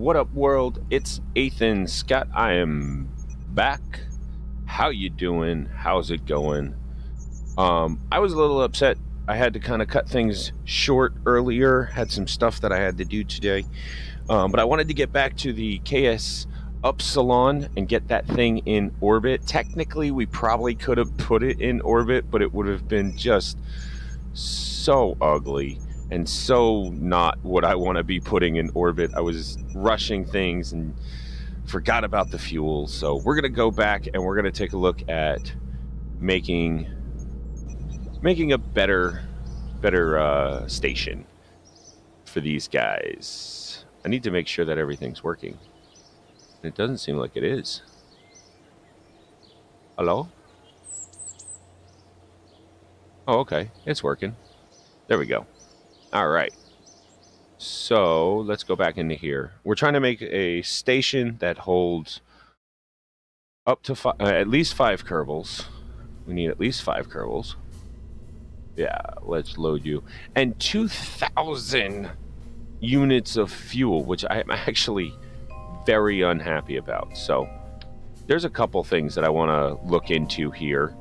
What up, world? It's Ethan Scott. I am back. How you doing? How's it going? I was a little upset. I had to kind of cut things short earlier. Had some stuff that I had to do today, but I wanted to get back to the KS Upsilon and get that thing in orbit. Technically, we probably could have put it in orbit, but it would have been just so ugly and so not what I want to be putting in orbit. I was rushing things and forgot about the fuel. So we're going to go back and we're going to take a look at making a better station for these guys. I need to make sure that everything's working. It doesn't seem like it is. Hello? Oh, okay. It's working. There we go. All right. So let's go back into here. We're trying to make a station that holds up to at least 5 Kerbals. We need at least 5 Kerbals. Yeah, let's load you. And 2,000 units of fuel, which I'm actually very unhappy about. So there's a couple things that I want to look into here.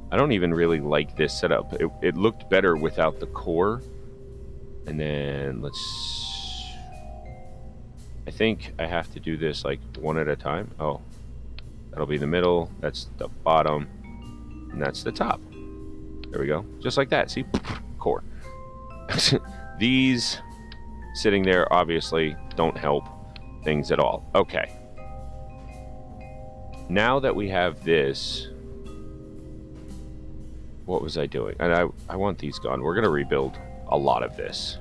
I don't even really like this setup. It looked better without the core. And then I think I have to do this like one at a time. Oh, that'll be the middle. That's the bottom. And that's the top. There we go. Just like that. See? Core. These sitting there obviously don't help things at all. Okay. Now that we have this, what was I doing? And I want these gone. We're going to rebuild a lot of this.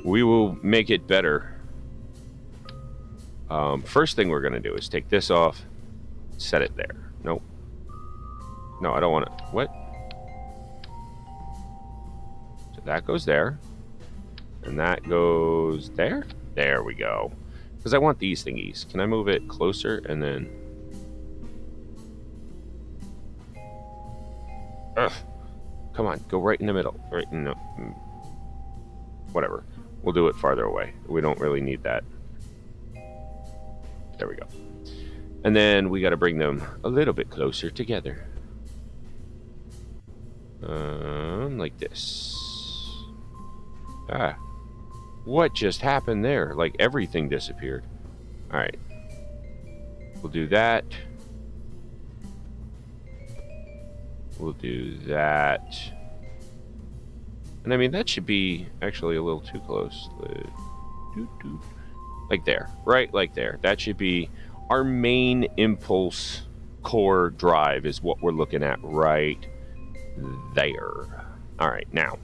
We will make it better. First thing we're going to do is take this off, set it there. Nope. No, I don't want to. What? So that goes there. And that goes there. There we go. Because I want these thingies. Can I move it closer and then... Ugh. Come on, go right in the middle. Right in the... Whatever. We'll do it farther away. We don't really need that. There we go. And then we got to bring them a little bit closer together. Like this. Ah. What just happened there? Like everything disappeared. Alright. We'll do that. We'll do that. And I mean, that should be actually a little too close. Like there. Right? Like there. That should be our main impulse core drive is what we're looking at right there. Alright, now.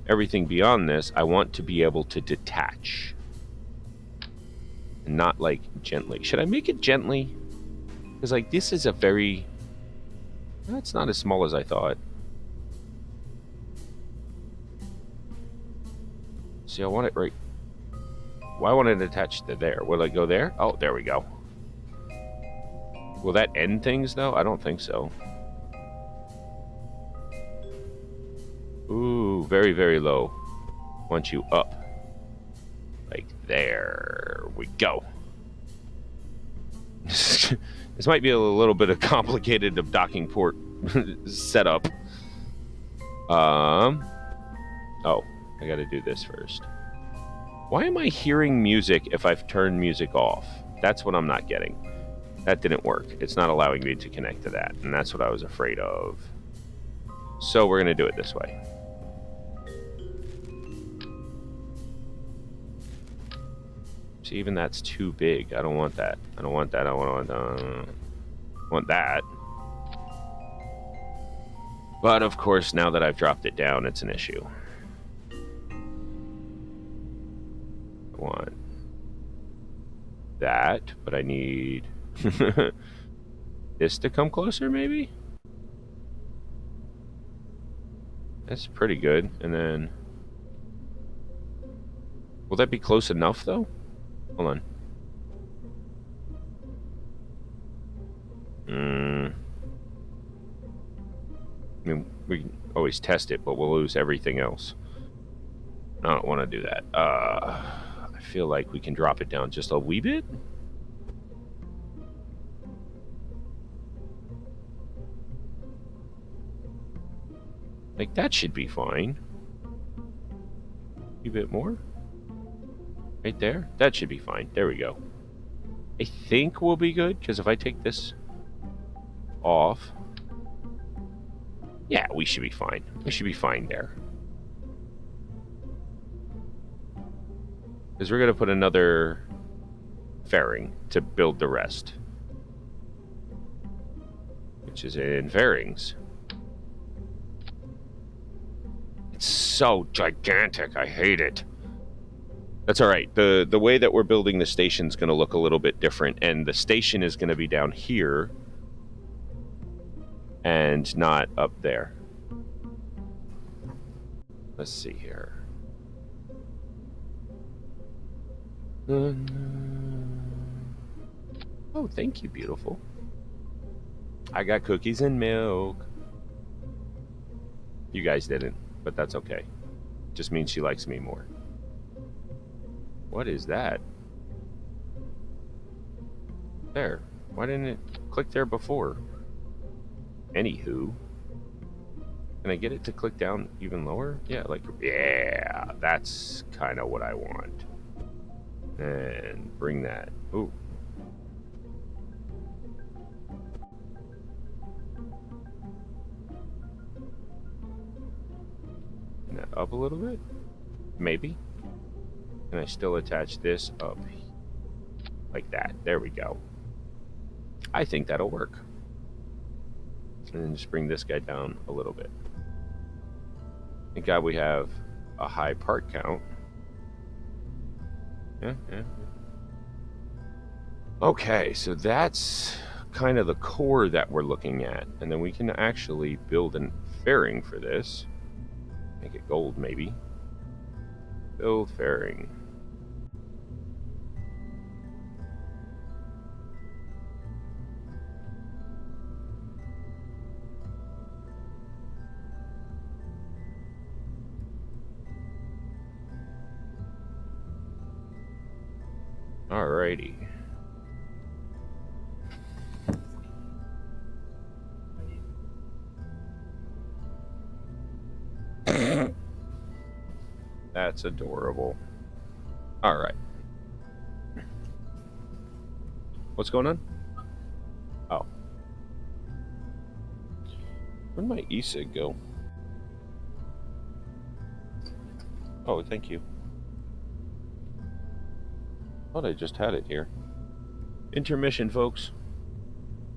Everything beyond this, I want to be able to detach. And not, like, gently. Should I make it gently? Because, like, this is a very... That's not as small as I thought. See, I want it right... Why want it attached to there? Will it go there? Oh, there we go. Will that end things, though? I don't think so. Ooh, very, very low. Want you up. Like, there we go. This might be a little bit of complicated docking port setup. Oh, I gotta do this first. Why am I hearing music if I've turned music off? That's what I'm not getting. That didn't work. It's not allowing me to connect to that, and that's what I was afraid of. So we're gonna do it this way. See, even that's too big. I don't want that. I don't want that. I want that. But of course, now that I've dropped it down, it's an issue. I want that, but I need this to come closer, maybe? That's pretty good. And then... Will that be close enough, though? Hold on. I mean, we can always test it, but we'll lose everything else. I don't want to do that. I feel like we can drop it down just a wee bit. Like, that should be fine. A bit more. Right there. That should be fine. There we go. I think we'll be good, because if I take this off... Yeah, we should be fine. We should be fine there. Because we're going to put another fairing to build the rest. Which is in fairings. It's so gigantic. I hate it. That's all right. The way that we're building the station is going to look a little bit different. And the station is going to be down here. And not up there. Let's see here. Oh, thank you, beautiful. I got cookies and milk. You guys didn't, but that's okay. Just means she likes me more. What is that? There. Why didn't it click there before? Anywho. Can I get it to click down even lower? Yeah, like, yeah, that's kind of what I want. And bring that. Ooh. Bring that up a little bit? Maybe. Can I still attach this up? Like that. There we go. I think that'll work. And then just bring this guy down a little bit. Thank God we have a high part count. Yeah. Okay, so that's kind of the core that we're looking at. And then we can actually build a fairing for this. Make it gold, maybe. Build fairing. Alrighty. That's adorable. Alright. What's going on? Oh. Where'd my e-cig go? Oh, thank you. Thought I just had it here. Intermission, folks.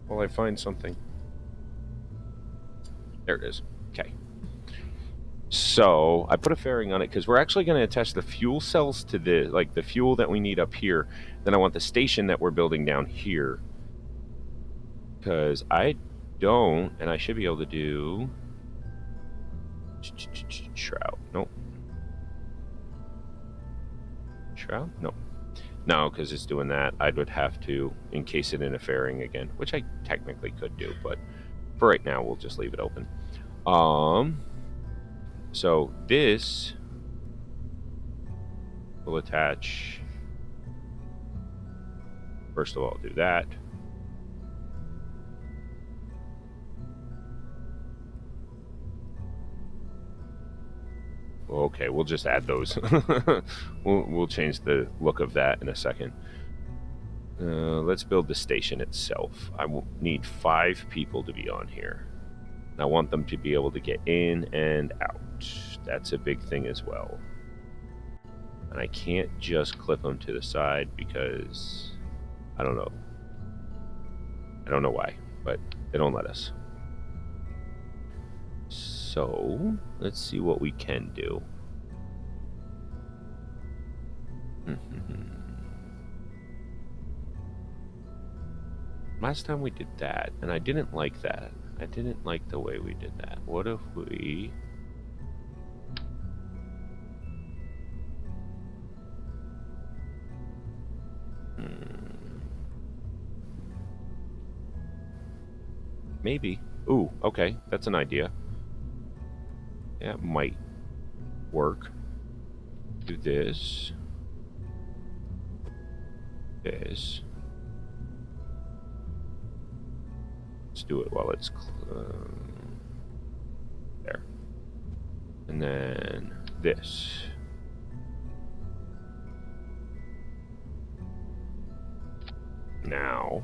While I find something. There it is. Okay. So I put a fairing on it because we're actually going to attach the fuel cells to the fuel that we need up here. Then I want the station that we're building down here. Because I don't, and I should be able to do shroud. Nope. Shroud? Nope. No, because it's doing that. I would have to encase it in a fairing again, which I technically could do, but for right now, we'll just leave it open. So this will attach. First of all, do that. Okay, we'll just add those. we'll change the look of that in a second. Let's build the station itself. I will need 5 people to be on here. I want them to be able to get in and out. That's a big thing as well. And I can't just clip them to the side because I don't know. I don't know why, but they don't let us. So, let's see what we can do. Last time we did that, and I didn't like that. I didn't like the way we did that. What if we... Maybe. Ooh, okay, that's an idea. That might work. Do this. this. Let's do it while it's there. And then this. Now,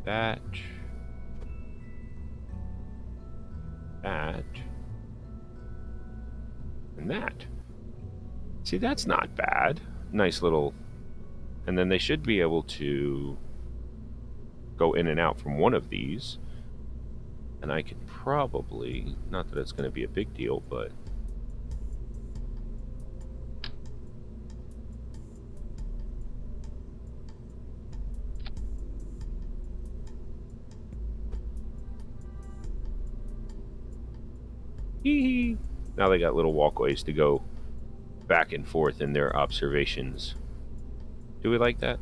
that, and that. See, that's not bad. Nice little, and then they should be able to go in and out from one of these. And I can probably, not that it's going to be a big deal, but now they got little walkways to go back and forth in their observations. Do we like that?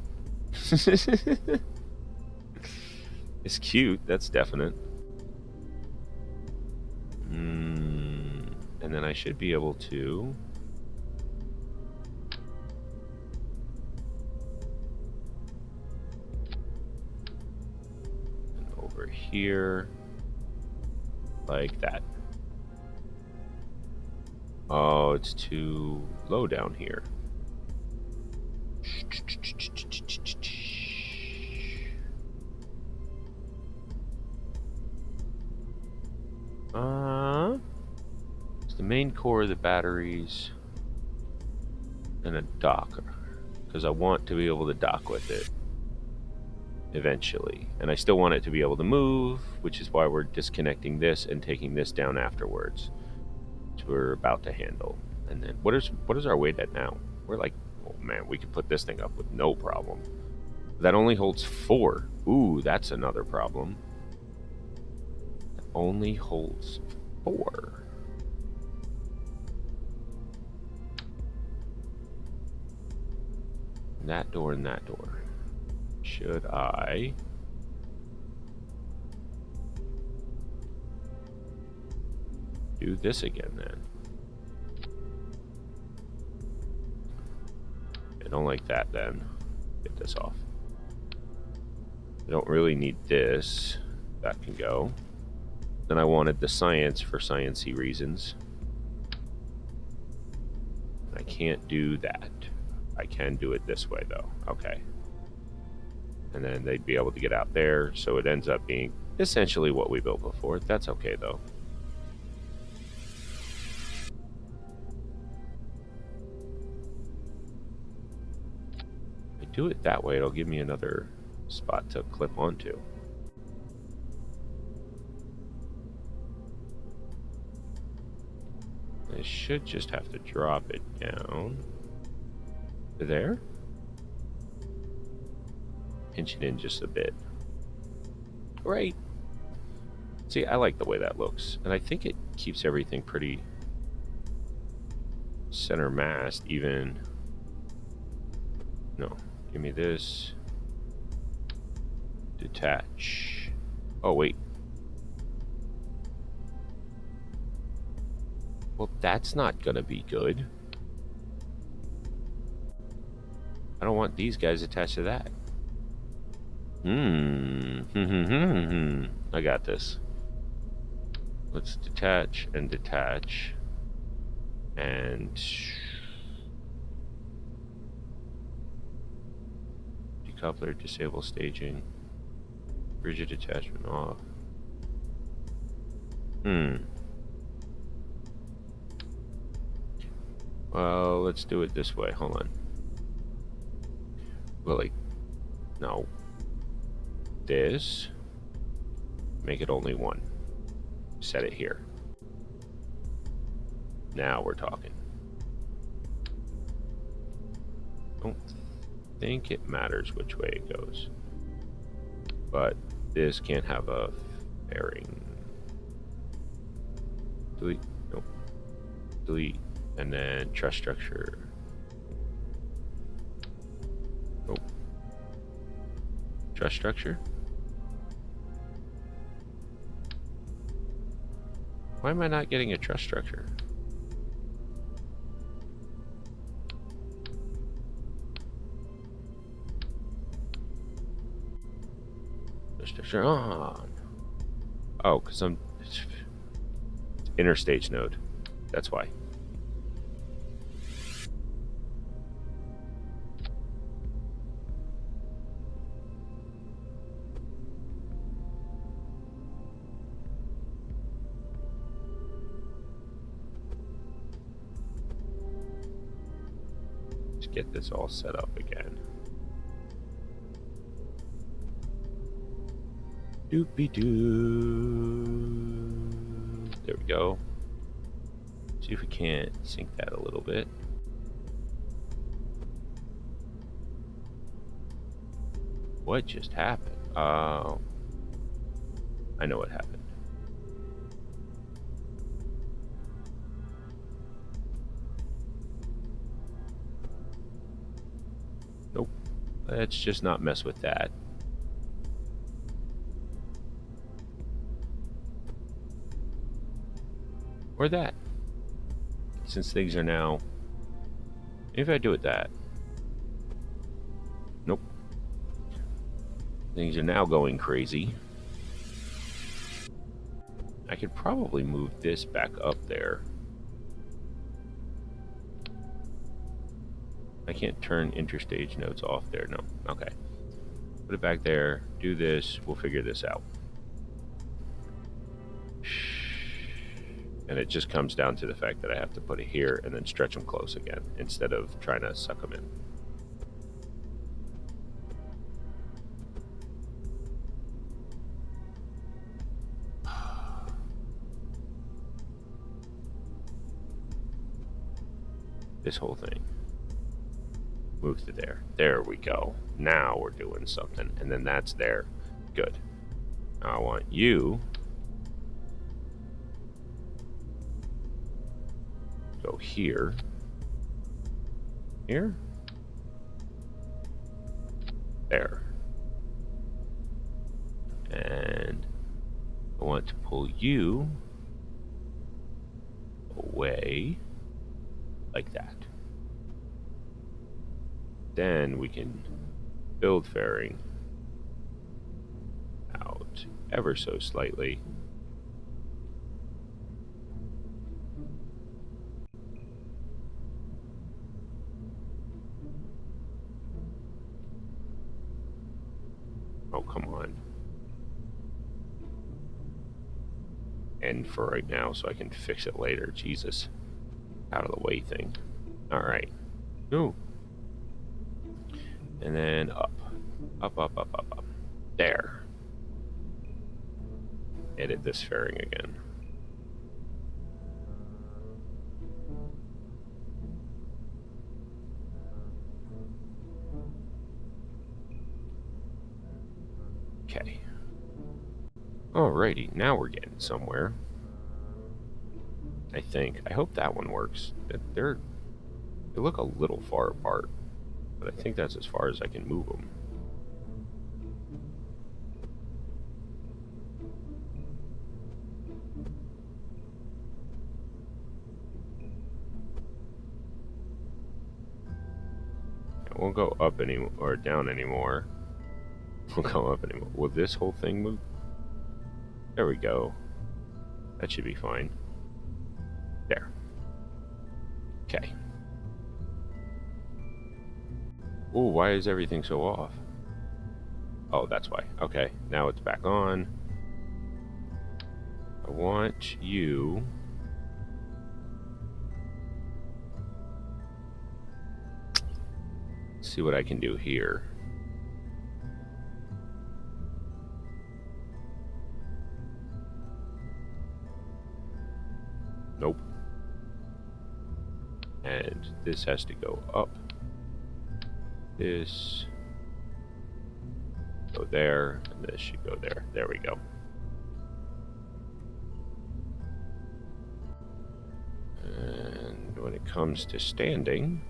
It's cute, that's definite. And then I should be able to and over here like that. Oh, it's too low down here. It's the main core of the batteries and a dock, because I want to be able to dock with it eventually, and I still want it to be able to move, which is why we're disconnecting this and taking this down afterwards, which we're about to handle. And then what is our weight at now? We're like, oh man, we could put this thing up with no problem. That only holds 4. Ooh, that's another problem. It only holds 4. That door and that door. Should I do this again then? I don't like that then. Get this off. I don't really need this. That can go. Then I wanted the science for sciencey reasons. I can't do that. I can do it this way though. Okay. And then they'd be able to get out there, so it ends up being essentially what we built before. That's okay though. If I do it that way, it'll give me another spot to clip onto. I should just have to drop it down to there. Pinch it in just a bit. Right. See, I like the way that looks, and I think it keeps everything pretty center massed, even. No, give me this. Detach. Oh, wait. Well, that's not gonna be good. I don't want these guys attached to that. I got this. Let's detach and detach. And decoupler, disable staging. Rigid attachment off. Well, let's do it this way. Hold on. Willie. No. This. Make it only 1. Set it here. Now we're talking. Don't think it matters which way it goes. But this can't have a fairing. Delete. Nope. Delete. And then truss structure. Nope. Truss structure. Why am I not getting a truss structure? Turn on. Oh, because I'm interstage node. That's why. Let's get this all set up again. Doopy doo. There we go. See if we can't sync that a little bit. What just happened? Oh, I know what happened. Nope. Let's just not mess with that. Or that. Since things are now... If I do it that. Nope. Things are now going crazy. I could probably move this back up there. I can't turn interstage nodes off there. No. Okay. Put it back there. Do this. We'll figure this out. And it just comes down to the fact that I have to put it here and then stretch them close again instead of trying to suck them in. This whole thing. Move to there. There we go. Now we're doing something. And then that's there. Good. Now I want you to go here. Here. There. And I want to pull you away like that. Then we can build fairing out ever so slightly. Oh, come on. And for right now, so I can fix it later. Jesus. Out of the way thing. Alright. Ooh. And then up. Up, up, up, up, up. There. Edit this fairing again. Okay. Alrighty, now we're getting somewhere. I think. I hope that one works. They look a little far apart, but I think that's as far as I can move them. It won't go up anymore or down anymore. Won't go up anymore. Will this whole thing move? There we go. That should be fine. There. Okay. Ooh, why is everything so off? Oh, that's why. Okay, now it's back on. I want you... see what I can do here. Nope. And this has to go up. This go there, and this should go there. There we go. And when it comes to standing,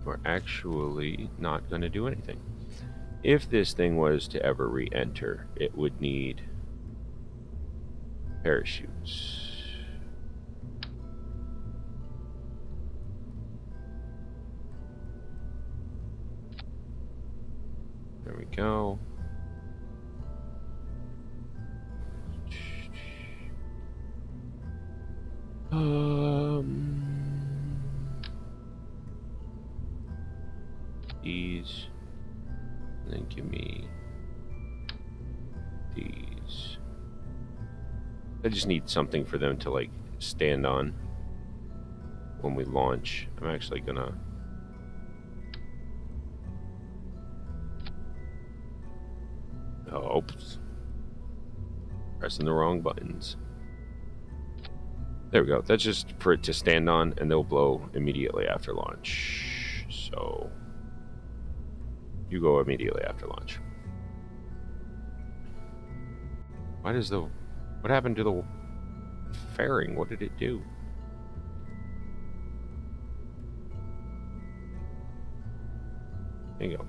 we're actually not going to do anything. If this thing was to ever re-enter, it would need parachutes. go. These. And then give me these. I just need something for them to like stand on when we launch. I'm actually gonna oops. Pressing the wrong buttons. There we go. That's just for it to stand on, and they'll blow immediately after launch. So you go immediately after launch. Why does the... What happened to the fairing? What did it do? There you go.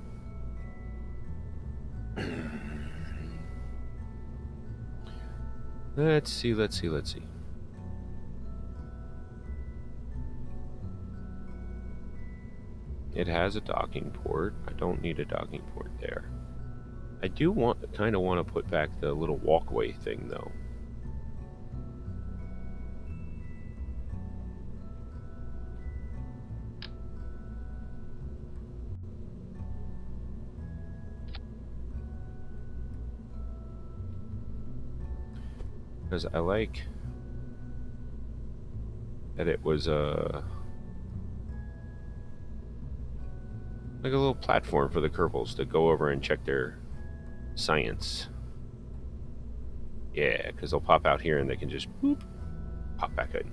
Let's see. It has a docking port. I don't need a docking port there. I do kind of want to put back the little walkway thing, though. Because I like that it was like a little platform for the Kerbals to go over and check their science. Yeah, because they'll pop out here and they can just boop, pop back in.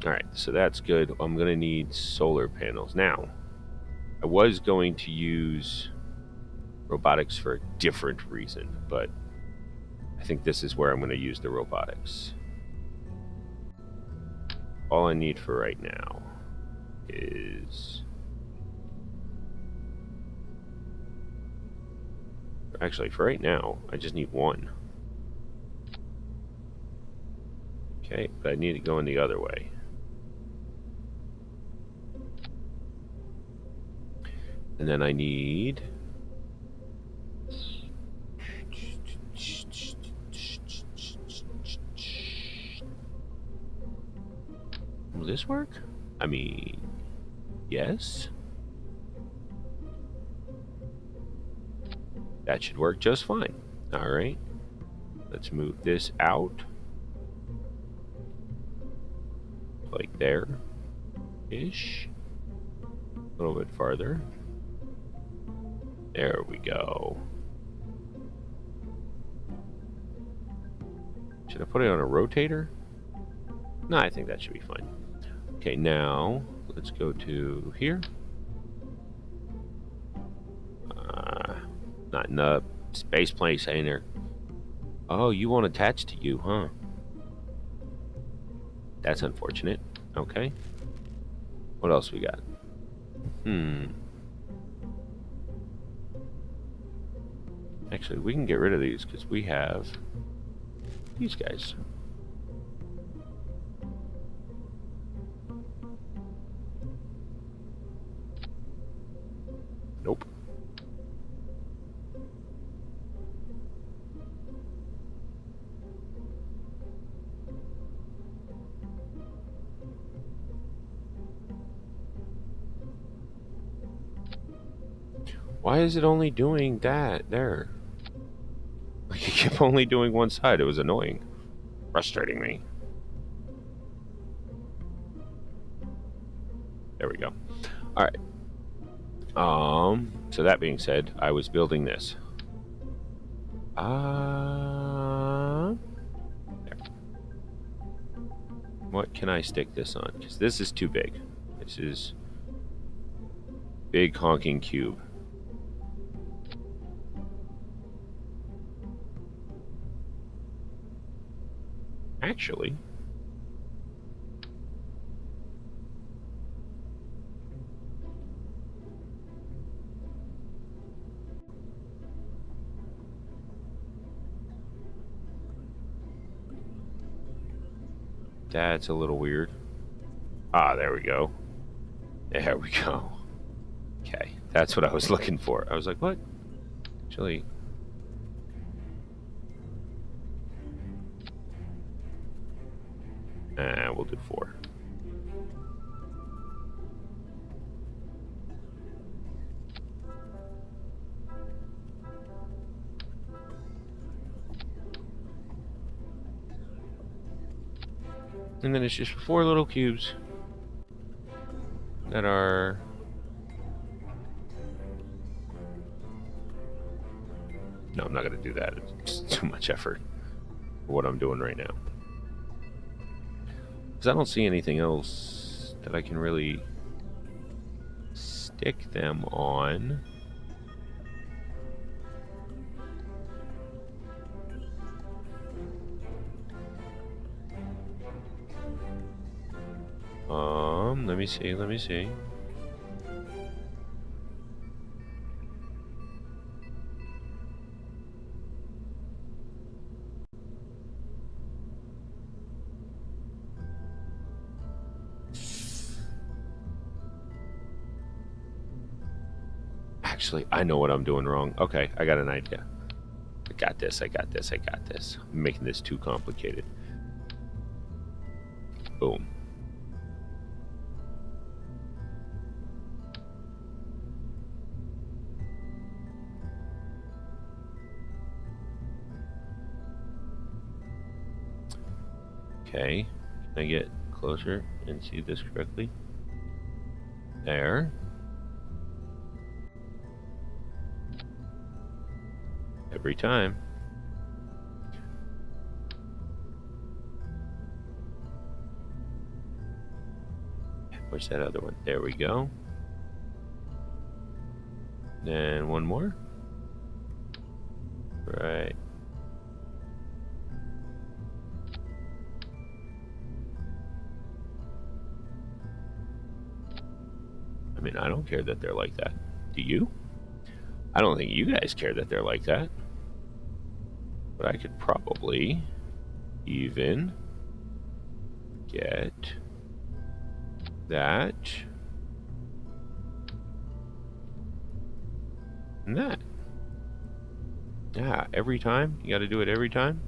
Alright, so that's good. I'm going to need solar panels. Now, I was going to use robotics for a different reason, but I think this is where I'm going to use the robotics. All I need for right now is... Actually, for right now, I just need one. Okay, but I need to go in the other way. And then I need... Will this work? I mean, yes. That should work just fine. All right. Let's move this out. Like there-ish. A little bit farther. There we go. Should I put it on a rotator? No, I think that should be fine. Okay, now let's go to here. Not in the space plane center. Oh, you won't attach to you, huh? That's unfortunate. Okay. What else we got? Actually, we can get rid of these because we have these guys. Nope. Why is it only doing that there? Like, it kept only doing one side. It was annoying. Frustrating me. There we go. Alright. So that being said, I was building this. There. What can I stick this on? Because this is too big. This is big honking cube. Actually, that's a little weird. Ah, there we go. There we go. Okay, that's what I was looking for. I was like, what? Actually, we'll do 4. And then it's just 4 little cubes that are... No, I'm not going to do that. It's too much effort for what I'm doing right now. Because I don't see anything else that I can really stick them on. Let me see. Actually, I know what I'm doing wrong. Okay, I got an idea. I got this. I'm making this too complicated. Boom. Okay, can I get closer and see this correctly? There. Every time. Where's that other one? There we go. Then one more. Right. I mean, I don't care that they're like that. Do you? I don't think you guys care that they're like that. But I could probably even get that and that. Yeah, every time? You gotta do it every time?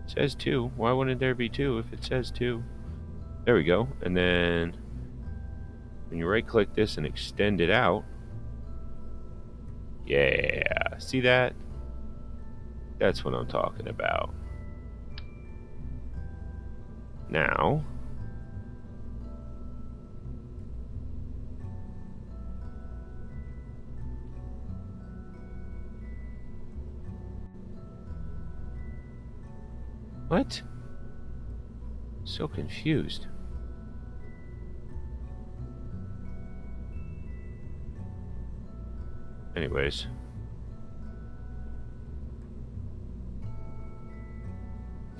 It says 2. Why wouldn't there be 2 if it says 2? There we go. And then when you right click this and extend it out, yeah, see that? That's what I'm talking about. Now, what? So confused. Anyways.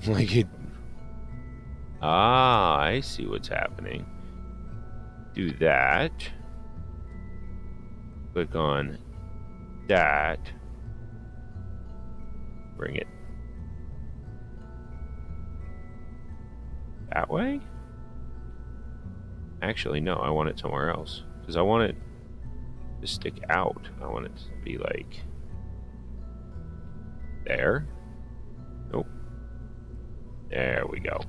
Like it... Ah, I see what's happening. Do that. Click on that. Bring it that way? Actually, no, I want it somewhere else. Because I want it to stick out. I want it to be like... there. Nope. There we go.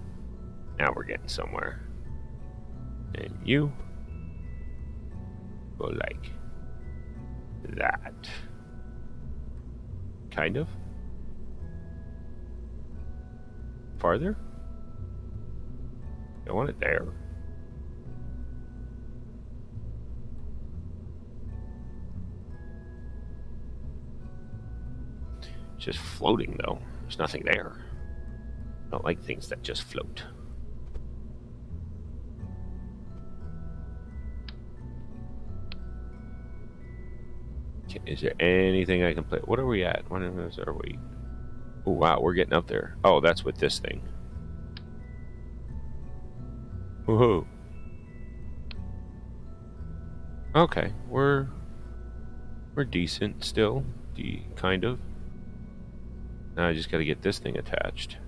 Now we're getting somewhere. And you go like that. Kind of. Farther? I want it there. It's just floating though. There's nothing there. I don't like things that just float. Is there anything I can play? What are we at? When are we? Oh, wow, we're getting up there. Oh, that's with this thing. Woohoo. Okay, we're decent still. Kind of. Now I just gotta get this thing attached.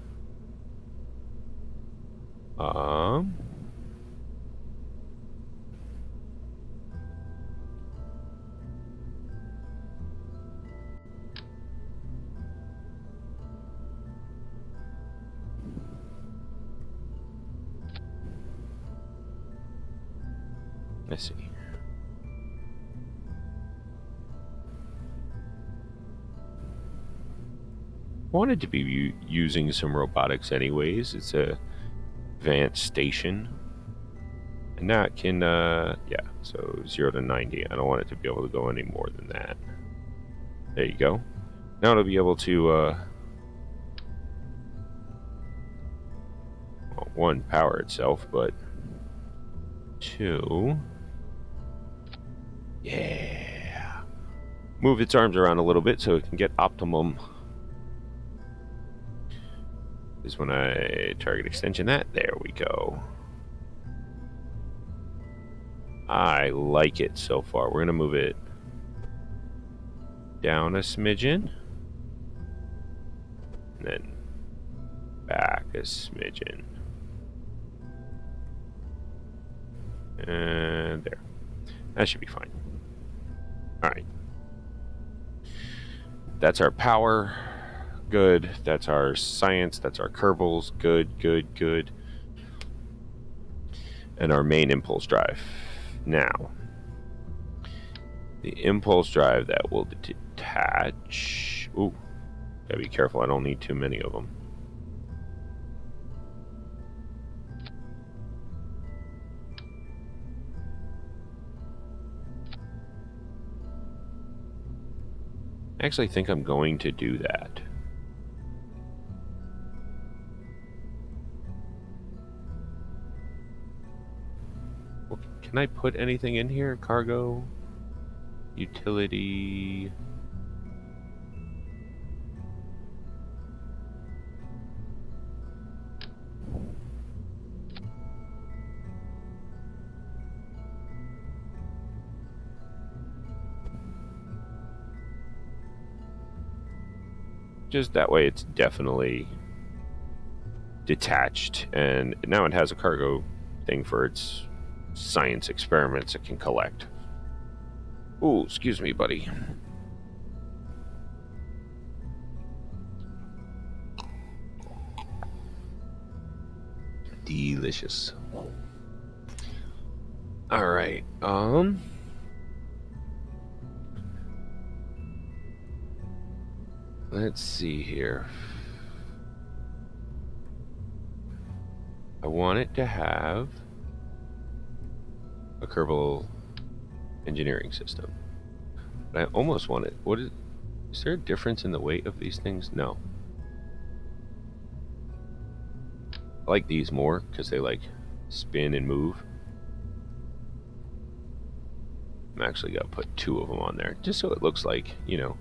Let's see. Wanted to be using some robotics anyways. It's a advanced station. And now it can, yeah, so 0 to 90. I don't want it to be able to go any more than that. There you go. Now it'll be able to, well, one, power itself, but two, yeah, move its arms around a little bit so it can get optimum. Is when I target extension that. There we go. I like it so far. We're going to move it down a smidgen. And then back a smidgen. And there. That should be fine. Alright. That's our power. Good. That's our science. That's our kerbals. Good, good, good. And our main impulse drive. Now, the impulse drive that will detach. Ooh, gotta be careful. I don't need too many of them. I actually think I'm going to do that. Can I put anything in here? Cargo, utility. Just that way it's definitely detached, and now it has a cargo thing for its science experiments it can collect. Ooh, excuse me, buddy. Delicious. All right. Let's see here. I want it to have a Kerbal engineering system. But I almost want it. Is there a difference in the weight of these things? No. I like these more because they like spin and move. I'm actually gonna put 2 of them on there just so it looks like, you know,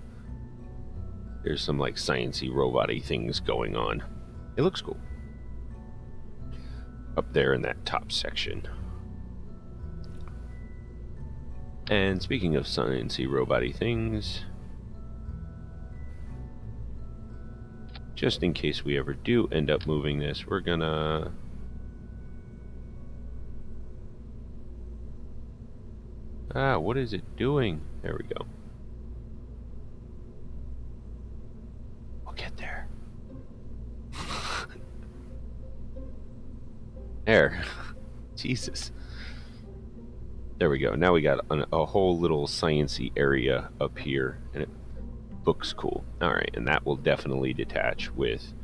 there's some like sciencey robot-y things going on. It looks cool. Up there in that top section. And speaking of sciencey robot-y things, just in case we ever do end up moving this, we're gonna what is it doing? There we go. We'll get there. There. Jesus. There we go. Now we got a whole little sciencey area up here, and it looks cool. Alright, and that will definitely detach with,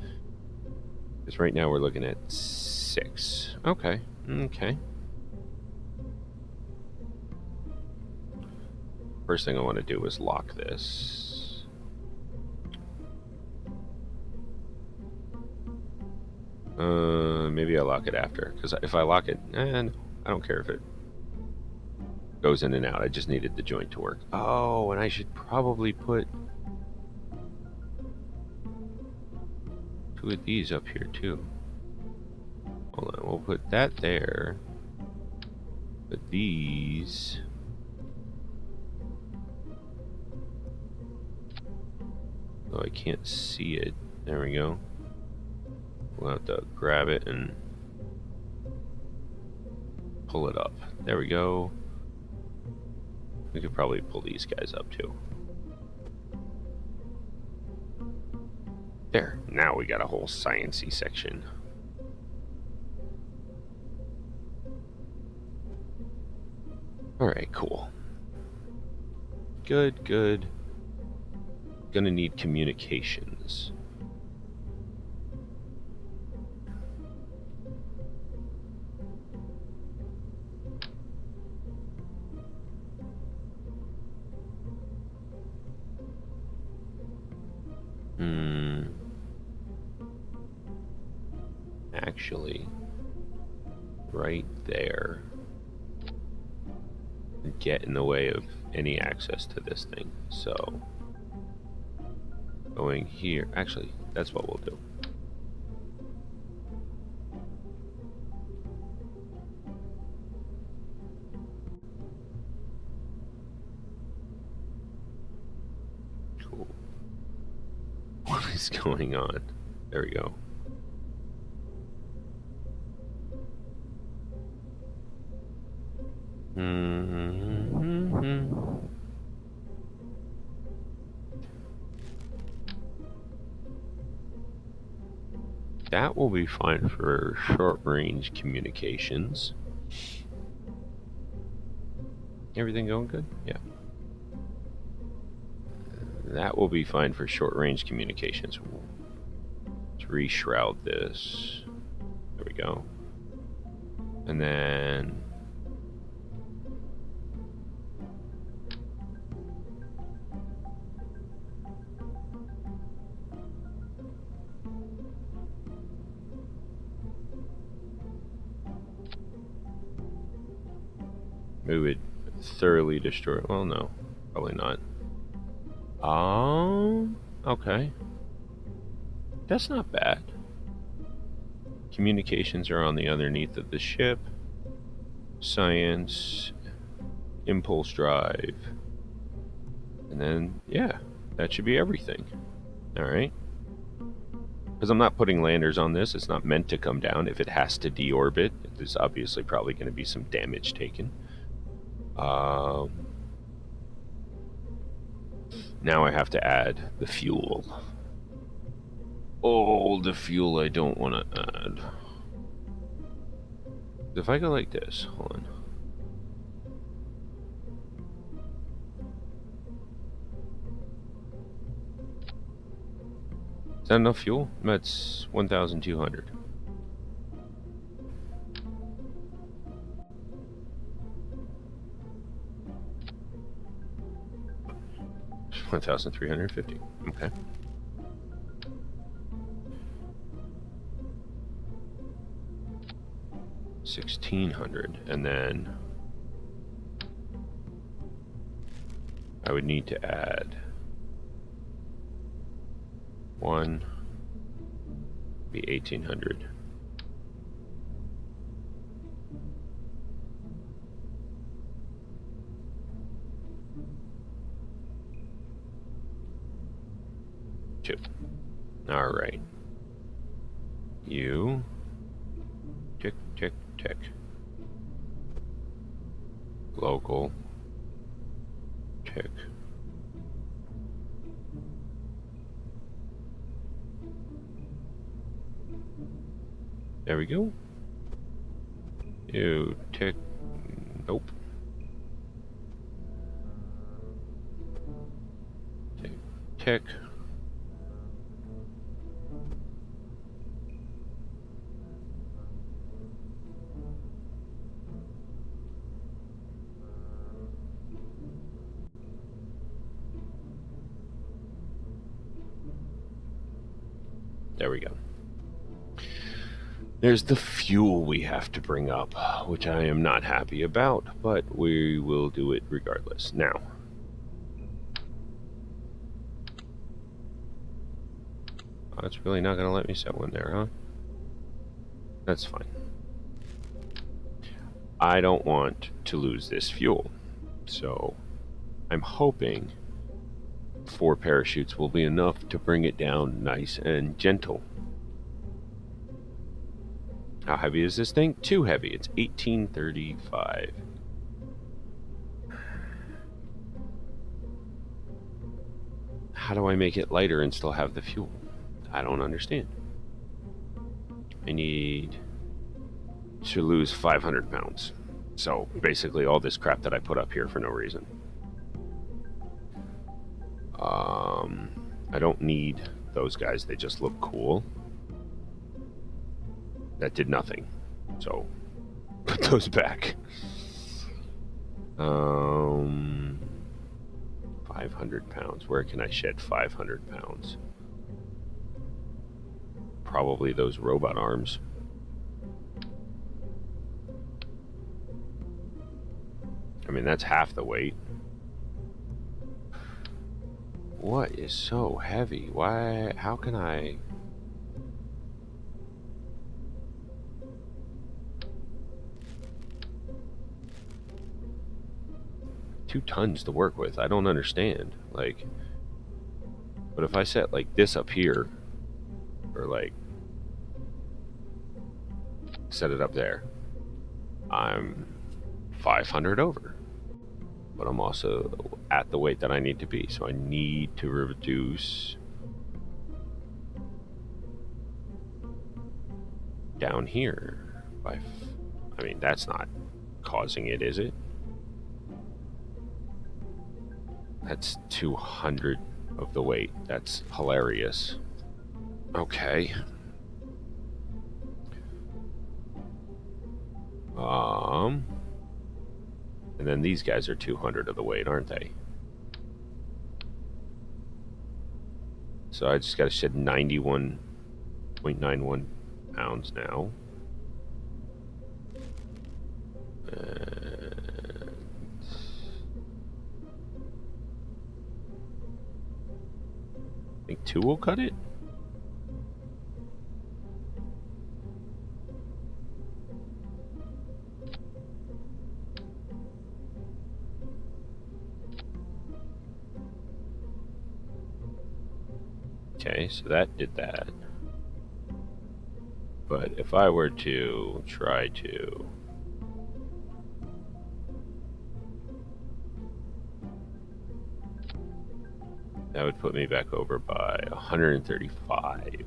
because right now we're looking at 6. Okay. Okay. First thing I want to do is lock this. Maybe I'll lock it after, because if I lock it, I don't care if it goes in and out. I just needed the joint to work. Oh, and I should probably put 2 of these up here too. Hold on, we'll put that there. Put these. Oh, I can't see it. There we go. We'll have to grab it and pull it up. There we go. We could probably pull these guys up too. There. Now we got a whole sciencey section. Alright, cool. Good, good. Gonna need communications. Actually, right there would get in the way of any access to this thing. So, going here. Actually, that's what we'll do. Cool. What is going on? There we go. That will be fine for short-range communications. Everything going good? Yeah. That will be fine for short-range communications. Let's re-shroud this. There we go. And then... we would thoroughly destroy... well, no. Probably not. Okay. That's not bad. Communications are on the underneath of the ship. Science. Impulse drive. And then, yeah, that should be everything. Alright. Because I'm not putting landers on this. It's not meant to come down. If it has to deorbit, there's obviously probably going to be some damage taken. Now I have to add the fuel. Oh, the fuel I don't want to add. If I go like this, hold on. Is that enough fuel? That's 1,200. 1,350. Okay. $1,600, and then I would need to add one, be 1,800. Two. All right. You tick tick tick. Local tick. There we go. You tick. Nope. Tick tick. There we go. There's the fuel we have to bring up, which I am not happy about, but we will do it regardless. Now, oh, it's really not going to let me set one there, huh? That's fine. I don't want to lose this fuel, so I'm hoping 4 parachutes will be enough to bring it down nice and gentle. How heavy is this thing? Too heavy. It's 1835. How do I make it lighter and still have the fuel? I don't understand. I need to lose 500 pounds. So basically all this crap that I put up here for no reason. I don't need those guys. They just look cool. That did nothing. So put those back. 500 pounds. Where can I shed 500 pounds? Probably those robot arms. I mean, that's half the weight. What is so heavy? Why? How can I... 2 tons to work with. I don't understand. Like, but if I set like this up here, or like set it up there, I'm 500 over. But I'm also at the weight that I need to be. So I need to reduce down here by... I mean, that's not causing it, is it? That's 200 of the weight. That's hilarious. Okay. And then these guys are 200 of the weight, aren't they? So I just got to shed 91.91 pounds now. I think 2 will cut it. Okay, so that did that. But if I were to try to... that would put me back over by 135.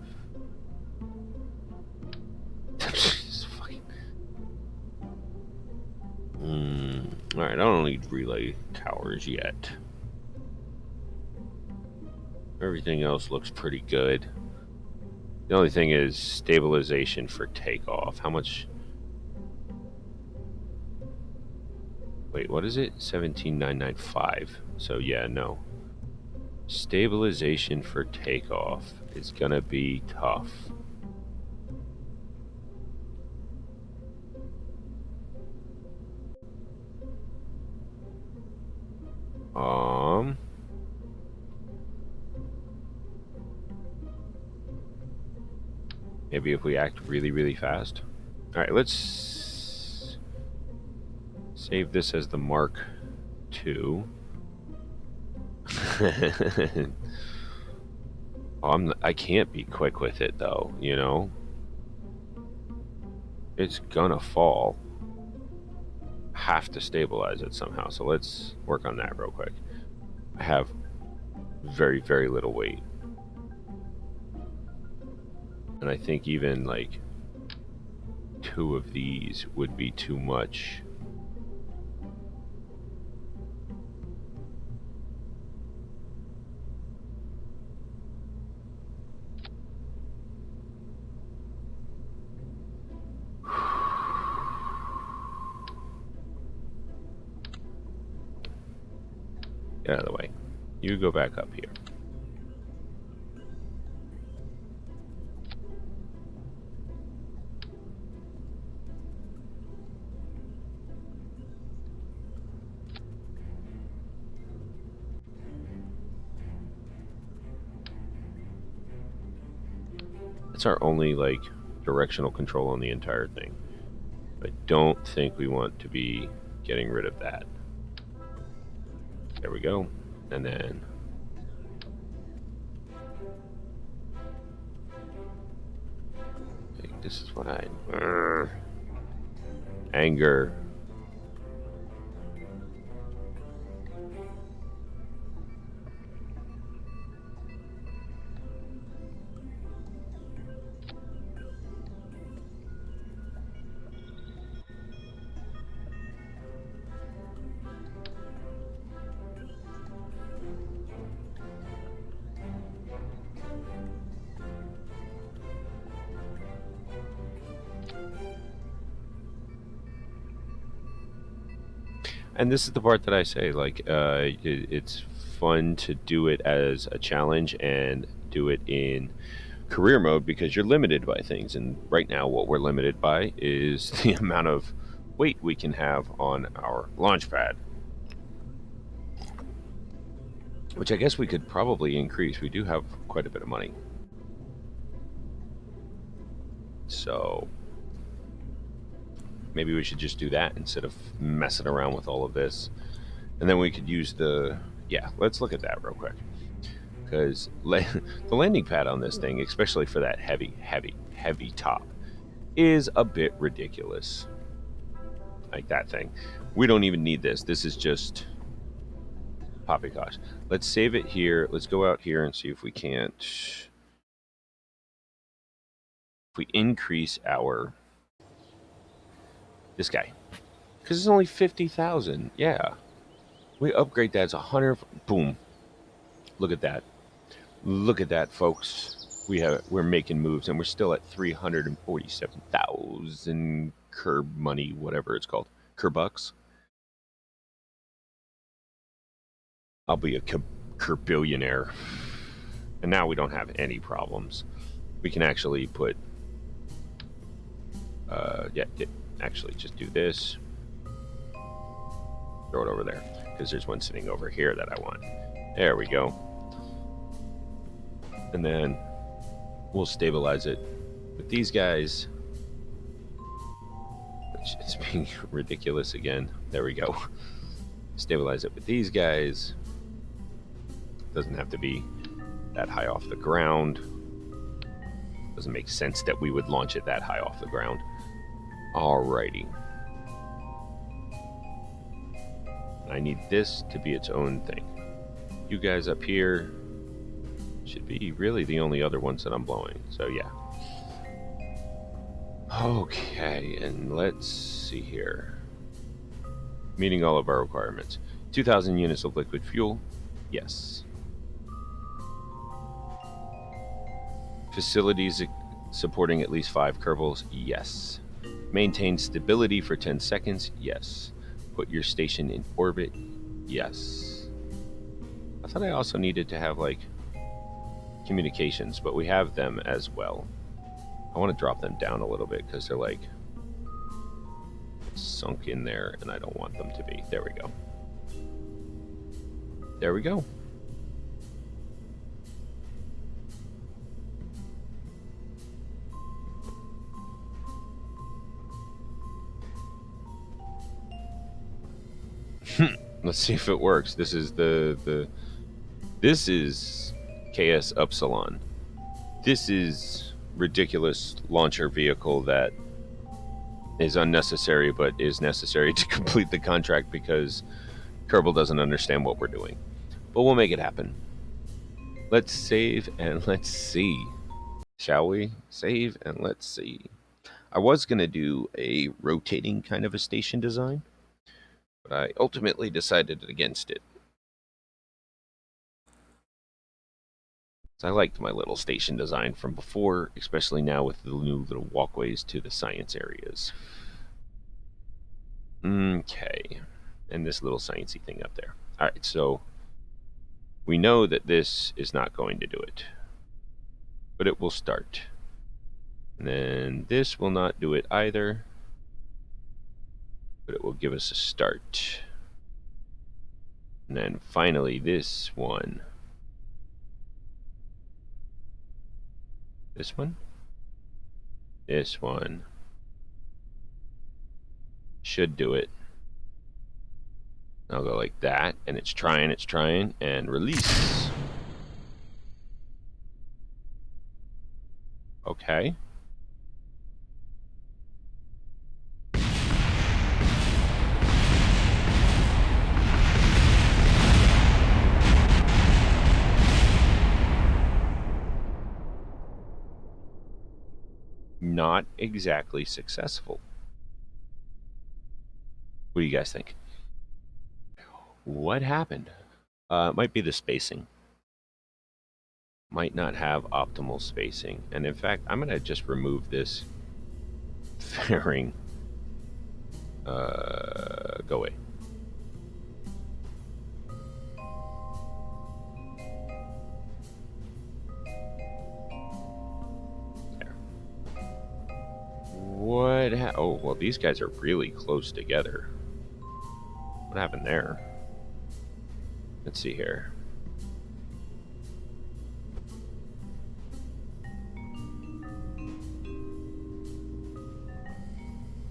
Alright, I don't need relay towers yet. Everything else looks pretty good. The only thing is stabilization for takeoff. How much? Wait, what is it? 17,995. So yeah, no. Stabilization for takeoff is gonna be tough. Maybe if we act really, really fast. All right, let's save this as the Mark II. I can't be quick with it though, you know? It's gonna fall. Have to stabilize it somehow, so let's work on that real quick. I have very, very little weight. And I think even like 2 of these would be too much. Get out of the way. You go back up here. That's our only like directional control on the entire thing. I don't think we want to be getting rid of that. There we go. And then this is what I... anger. And this is the part that I say, like, it's fun to do it as a challenge and do it in career mode because you're limited by things. And right now, what we're limited by is the amount of weight we can have on our launch pad, which I guess we could probably increase. We do have quite a bit of money. So maybe we should just do that instead of messing around with all of this. And then we could use the, yeah, let's look at that real quick. Because the landing pad on this thing, especially for that heavy top, is a bit ridiculous. Like that thing. We don't even need this. This is just poppycock. Let's save it here. Let's go out here and see if we can't. If we increase our. This guy. Because it's only 50,000. Yeah. We upgrade that as 100. Boom. Look at that. Look at that, folks. We're making moves, and we're still at 347,000 curb money, whatever it's called, curbucks. I'll be a billionaire, and now we don't have any problems. We can actually put, actually just do this. Throw it over there because there's one sitting over here that I want. There we go. And then we'll stabilize it with these guys. Which it's being ridiculous again. There we go. Stabilize it with these guys. Doesn't have to be that high off the ground. Doesn't make sense that we would launch it that high off the ground. Alrighty. I need this to be its own thing. You guys up here should be really the only other ones that I'm blowing. So yeah. Okay, and let's see here. Meeting all of our requirements. 2,000 units of liquid fuel. Yes. Facilities supporting at least 5 Kerbals. Yes. Maintain stability for 10 seconds. Yes. Put your station in orbit. Yes. I thought I also needed to have, like, communications, but we have them as well. I want to drop them down a little bit because they're, like, sunk in there, and I don't want them to be. There we go. There we go. Let's see if it works. This is this is KS Upsilon. This is ridiculous launcher vehicle that is unnecessary but is necessary to complete the contract because Kerbal doesn't understand what we're doing. But we'll make it happen. Let's save and let's see. Shall we? Save and let's see. I was going to do a rotating kind of a station design, but I ultimately decided against it. I liked my little station design from before, especially now with the new little walkways to the science areas. Okay. And this little sciencey thing up there. Alright, so we know that this is not going to do it. But it will start. And then this will not do it either. But it will give us a start. And then finally this one. This one. This one. Should do it. I'll go like that, and it's trying, and release. Okay. Not exactly successful. What do you guys think? What happened? It might be the spacing. Might not have optimal spacing. And in fact, I'm going to just remove this fairing. Go away. Oh, well, these guys are really close together. What happened there? Let's see here.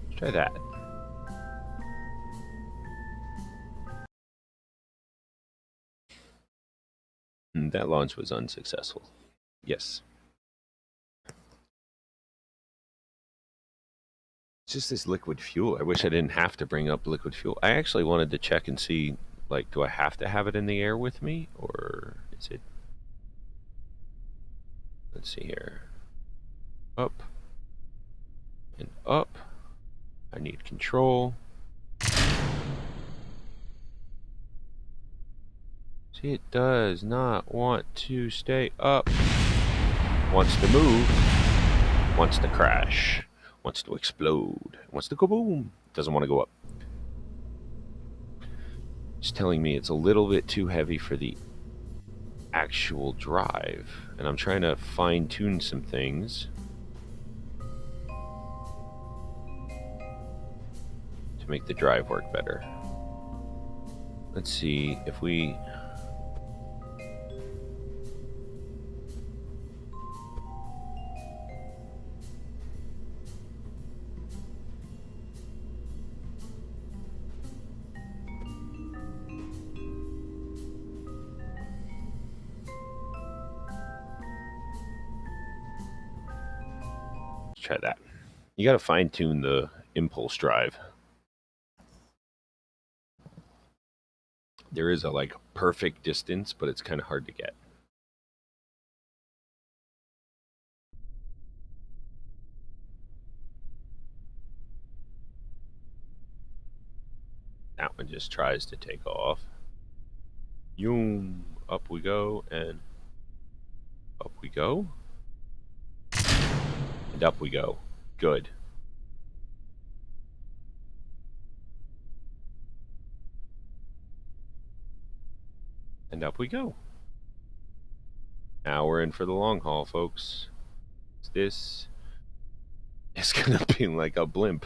Let's try that. That launch was unsuccessful. Yes. It's just this liquid fuel. I wish I didn't have to bring up liquid fuel. I actually wanted to check and see, like, do I have to have it in the air with me? Or is it... Let's see here. Up. And up. I need control. See, it does not want to stay up. Wants to move. Wants to crash. Wants to explode. Wants to go boom. Doesn't want to go up. It's telling me it's a little bit too heavy for the actual drive. And I'm trying to fine tune some things to make the drive work better. Let's see if we... Let's try that. You got to fine tune the impulse drive. There is a like perfect distance, but it's kind of hard to get. That one just tries to take off. Yoom, up we go, and up we go. And up we go. Good. And up we go. Now we're in for the long haul, folks. This is going to be like a blimp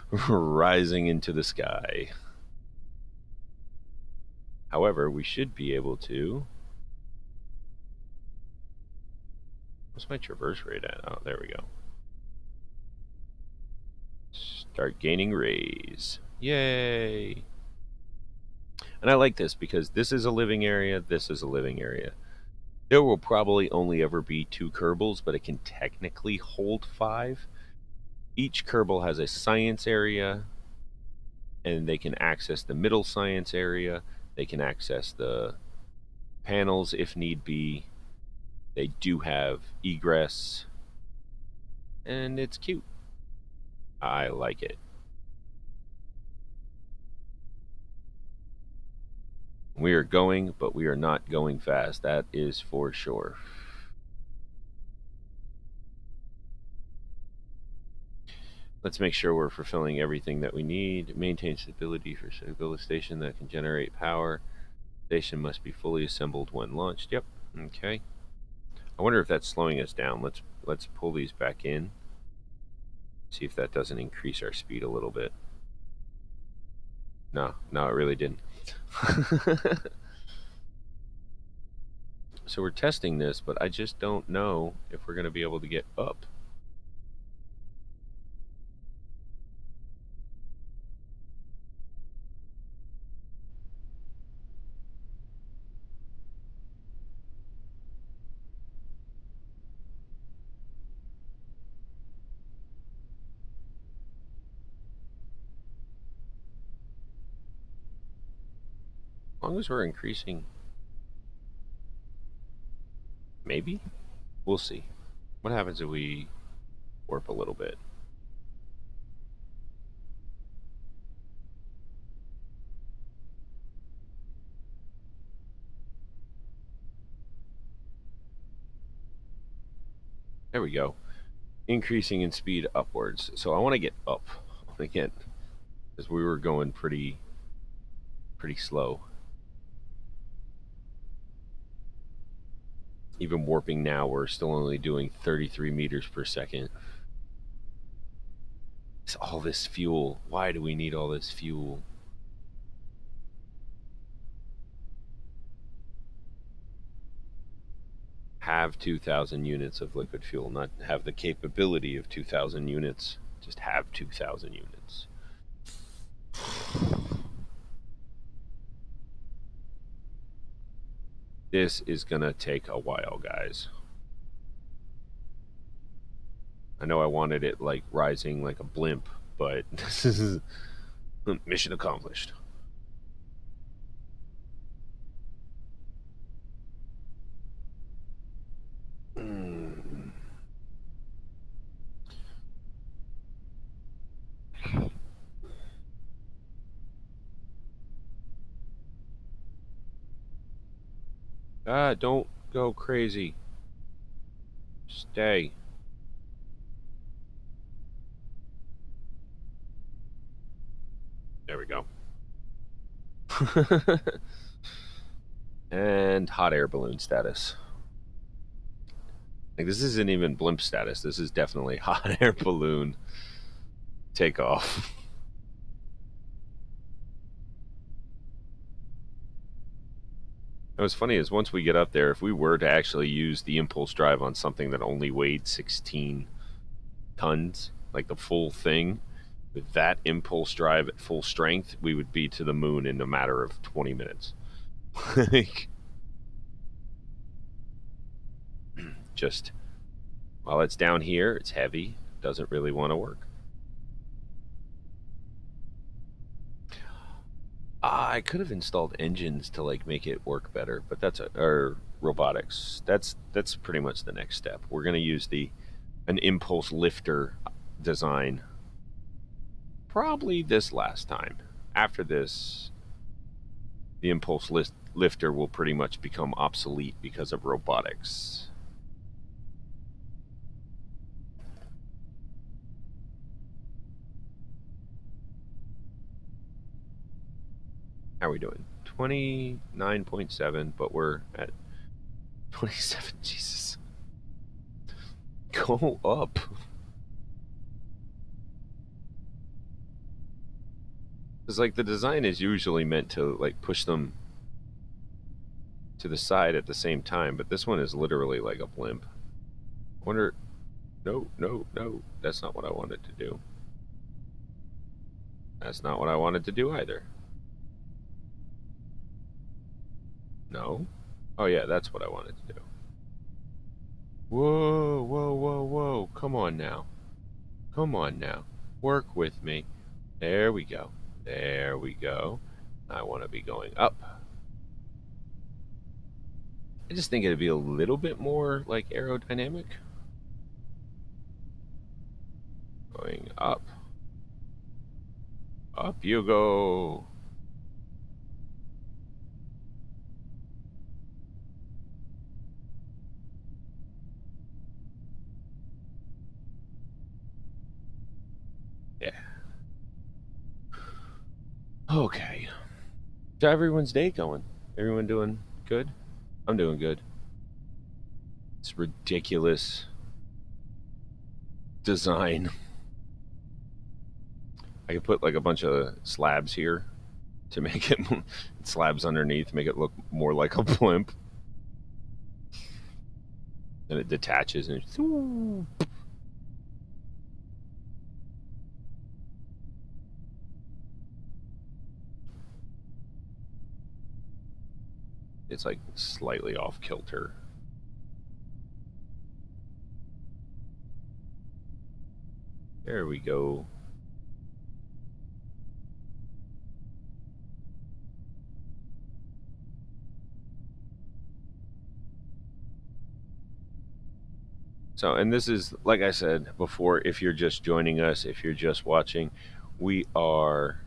rising into the sky. However, we should be able to... What's my traverse rate at? Oh, there we go. Start gaining rays. Yay! And I like this because this is a living area, this is a living area. There will probably only ever be 2 Kerbals, but it can technically hold 5. Each Kerbal has a science area, and they can access the middle science area. They can access the panels if need be. They do have egress, and it's cute. I like it. We are going, but we are not going fast. That is for sure. Let's make sure we're fulfilling everything that we need. Maintain stability for a station that can generate power. Station must be fully assembled when launched. Yep. Okay. I wonder if that's slowing us down. Let's pull these back in. See if that doesn't increase our speed a little bit. No, it really didn't. So we're testing this, but I just don't know if we're going to be able to get up. As long as we're increasing, maybe? We'll see. What happens if we warp a little bit? There we go. Increasing in speed upwards. So I want to get up again, because we were going pretty slow. Even warping now, we're still only doing 33 meters per second. It's all this fuel. Why do we need all this fuel? Have 2,000 units of liquid fuel, not have the capability of 2,000 units. Just have 2,000 units. This is going to take a while, guys. I know I wanted it like rising like a blimp, but this is mission accomplished. Mm. Ah, don't go crazy. Stay. There we go. And hot air balloon status. Like, this isn't even blimp status. This is definitely hot air balloon takeoff. What's funny is once we get up there, if we were to actually use the impulse drive on something that only weighed 16 tons, like the full thing, with that impulse drive at full strength, we would be to the moon in a matter of 20 minutes. Like, just while it's down here, it's heavy, doesn't really want to work. I could have installed engines to like make it work better, but or robotics. That's pretty much the next step. We're going to use an impulse lifter design probably this last time. After this, the impulse lifter will pretty much become obsolete because of robotics. How are we doing? 29.7, but we're at 27. Jesus. Go up. Because like the design is usually meant to like push them to the side at the same time, but this one is literally like a blimp. I wonder. No, no, no. That's not what I wanted to do. That's not what I wanted to do either. No. Oh yeah, that's what I wanted to do. Whoa, whoa, whoa, whoa. Come on now. Come on now. Work with me. There we go. There we go. I want to be going up. I just think it'd be a little bit more like aerodynamic. Going up. Up you go. Yeah. Okay. So everyone's day going? Everyone doing good? I'm doing good. It's ridiculous design. I could put like a bunch of slabs here to make it slabs underneath, make it look more like a blimp. And it detaches and it's like slightly off kilter. There we go. So, and this is, like I said before, if you're just joining us, if you're just watching, we are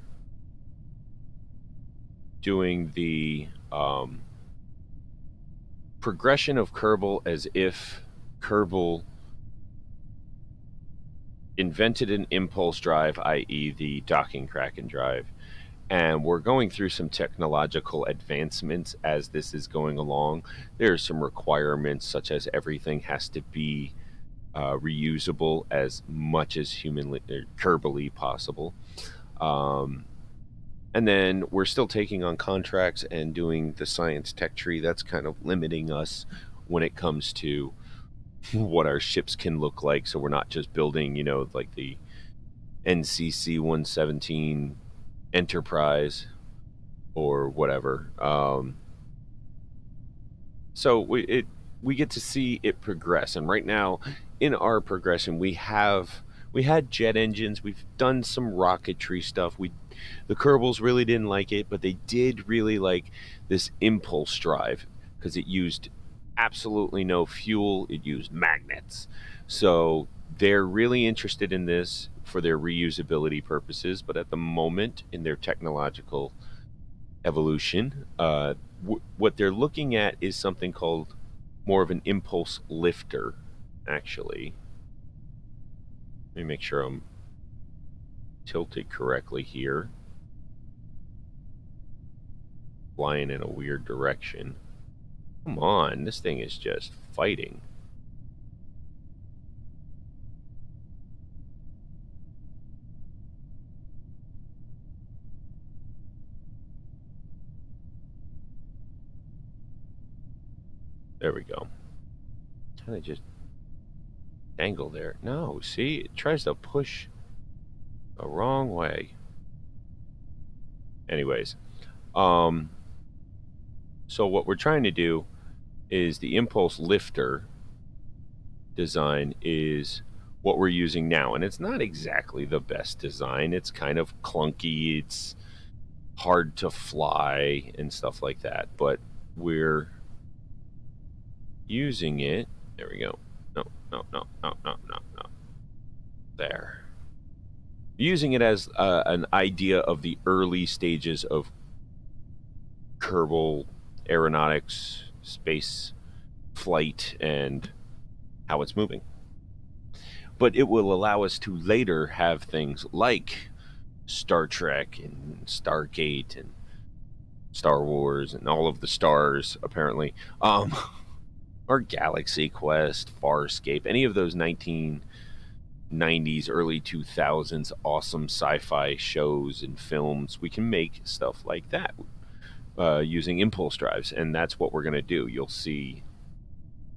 doing the progression of Kerbal as if Kerbal invented an impulse drive, i.e., the docking Kraken drive. And we're going through some technological advancements as this is going along. There are some requirements, such as everything has to be reusable as much as humanly or Kerbally possible. Um, and then we're still taking on contracts and doing the science tech tree. That's kind of limiting us when it comes to what our ships can look like. So we're not just building, like the NCC 117 Enterprise or whatever. So we get to see it progress, and right now in our progression we had jet engines, we've done some rocketry stuff. The Kerbals really didn't like it, but they did really like this impulse drive because it used absolutely no fuel. It used magnets, so they're really interested in this for their reusability purposes. But at the moment in their technological evolution, what they're looking at is something called more of an impulse lifter, actually. Let me make sure I'm tilted correctly here. Flying in a weird direction. Come on, this thing is just fighting. There we go. Kind of just dangle there. No, see, it tries to push the wrong way. Anyways, um, so what we're trying to do is the impulse lifter design is what we're using now, and it's not exactly the best design. It's kind of clunky, it's hard to fly and stuff like that, but we're using it. There we go. No, no, no, no, no, no, no. There. Using it as an idea of the early stages of Kerbal aeronautics, space flight, and how it's moving. But it will allow us to later have things like Star Trek and Stargate and Star Wars and all of the stars, apparently, or Galaxy Quest, Farscape, any of those 1990s, early 2000s awesome sci-fi shows and films. We can make stuff like that using impulse drives, and that's what we're going to do. You'll see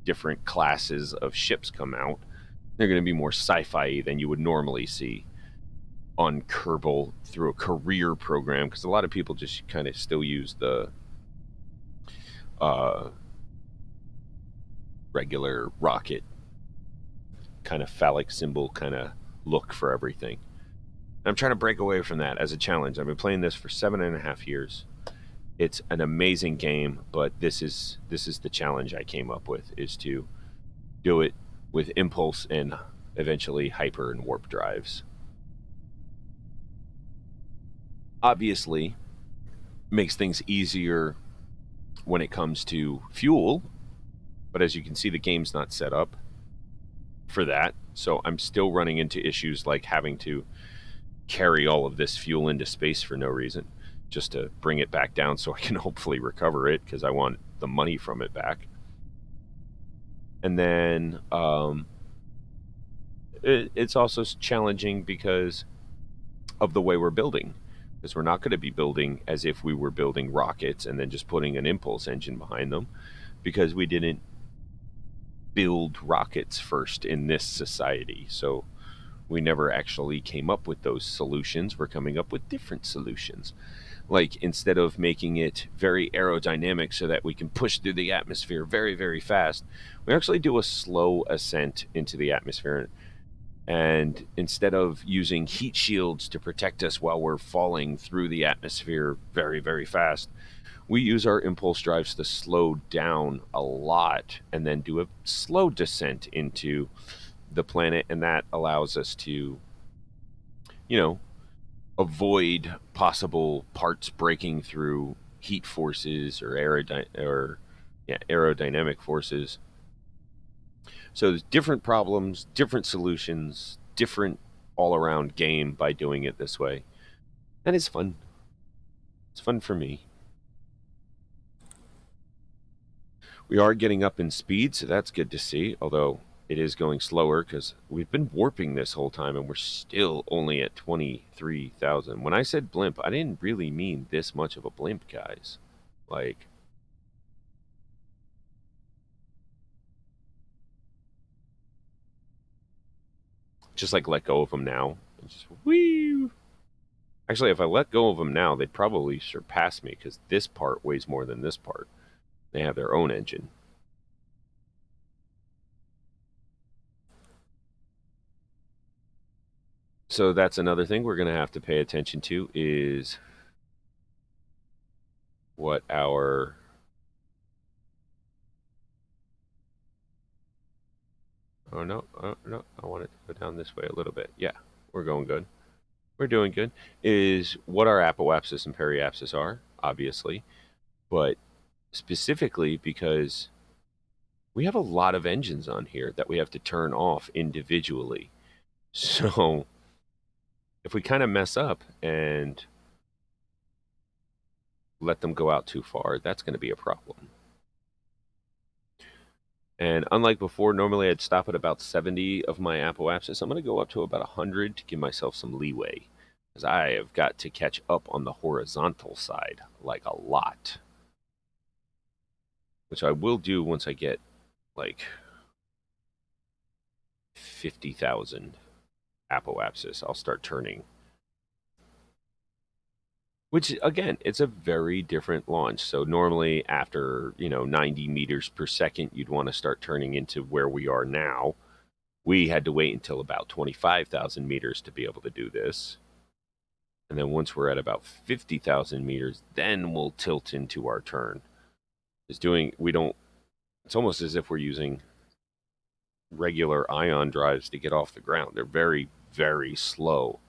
different classes of ships come out. They're going to be more sci-fi than you would normally see on Kerbal through a career program, because a lot of people just kind of still use the regular rocket kind of phallic symbol kind of look for everything. I'm trying to break away from that as a challenge. I've been playing this for 7.5 years. It's an amazing game, but this is the challenge I came up with, is to do it with impulse and eventually hyper and warp drives. Obviously, makes things easier when it comes to fuel, but as you can see, the game's not set up for that. So I'm still running into issues like having to carry all of this fuel into space for no reason, just to bring it back down so I can hopefully recover it, because I want the money from it back. And then it's also challenging because of the way we're building, because we're not going to be building as if we were building rockets and then just putting an impulse engine behind them, because we didn't build rockets first in this society. So we never actually came up with those solutions. We're coming up with different solutions. Like, instead of making it very aerodynamic so that we can push through the atmosphere very, very fast, we actually do a slow ascent into the atmosphere. And instead of using heat shields to protect us while we're falling through the atmosphere very, very fast, we use our impulse drives to slow down a lot and then do a slow descent into the planet. And that allows us to, avoid possible parts breaking through heat forces or aerodynamic forces. So there's different problems, different solutions, different all-around game by doing it this way. And it's fun. It's fun for me. We are getting up in speed, so that's good to see. Although it is going slower because we've been warping this whole time and we're still only at 23,000. When I said blimp, I didn't really mean this much of a blimp, guys. Like, just like let go of them now. Just whee. Actually, if I let go of them now, they'd probably surpass me because this part weighs more than this part. They have their own engine. So that's another thing we're going to have to pay attention to is what our oh no, oh no, I want it to go down this way a little bit. Yeah, we're going good. We're doing good. Is what our apoapsis and periapsis are, obviously, but specifically because we have a lot of engines on here that we have to turn off individually. So if we kind of mess up and let them go out too far, that's going to be a problem. And unlike before, normally I'd stop at about 70 of my apoapsis. I'm going to go up to about 100 to give myself some leeway, because I have got to catch up on the horizontal side like a lot, which I will do once I get like 50,000 apoapsis. I'll start turning. Which again, it's a very different launch. So normally after 90 meters per second, you'd want to start turning into where we are now. We had to wait until about 25,000 meters to be able to do this. And then once we're at about 50,000 meters, then we'll tilt into our turn. It's almost as if we're using regular ion drives to get off the ground. They're very, very slow,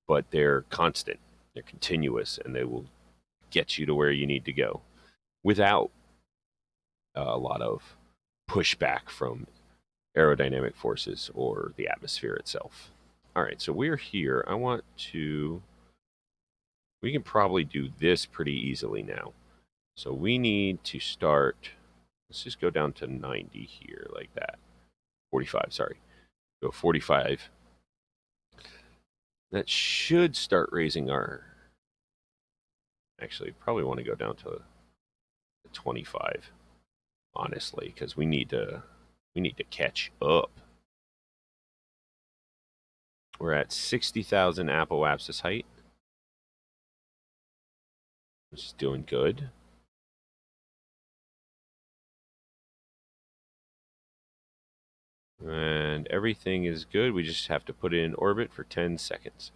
but they're constant, they're continuous, and they will get you to where you need to go without a lot of pushback from aerodynamic forces or the atmosphere itself. All right, so we're here. We can probably do this pretty easily now. So we need to start, let's just go down to 90 here, like that. 45, sorry. Go 45. That should start raising our, actually, probably want to go down to 25, honestly, because we need to catch up. We're at 60,000 apoapsis height, which is doing good. And everything is good. We just have to put it in orbit for 10 seconds.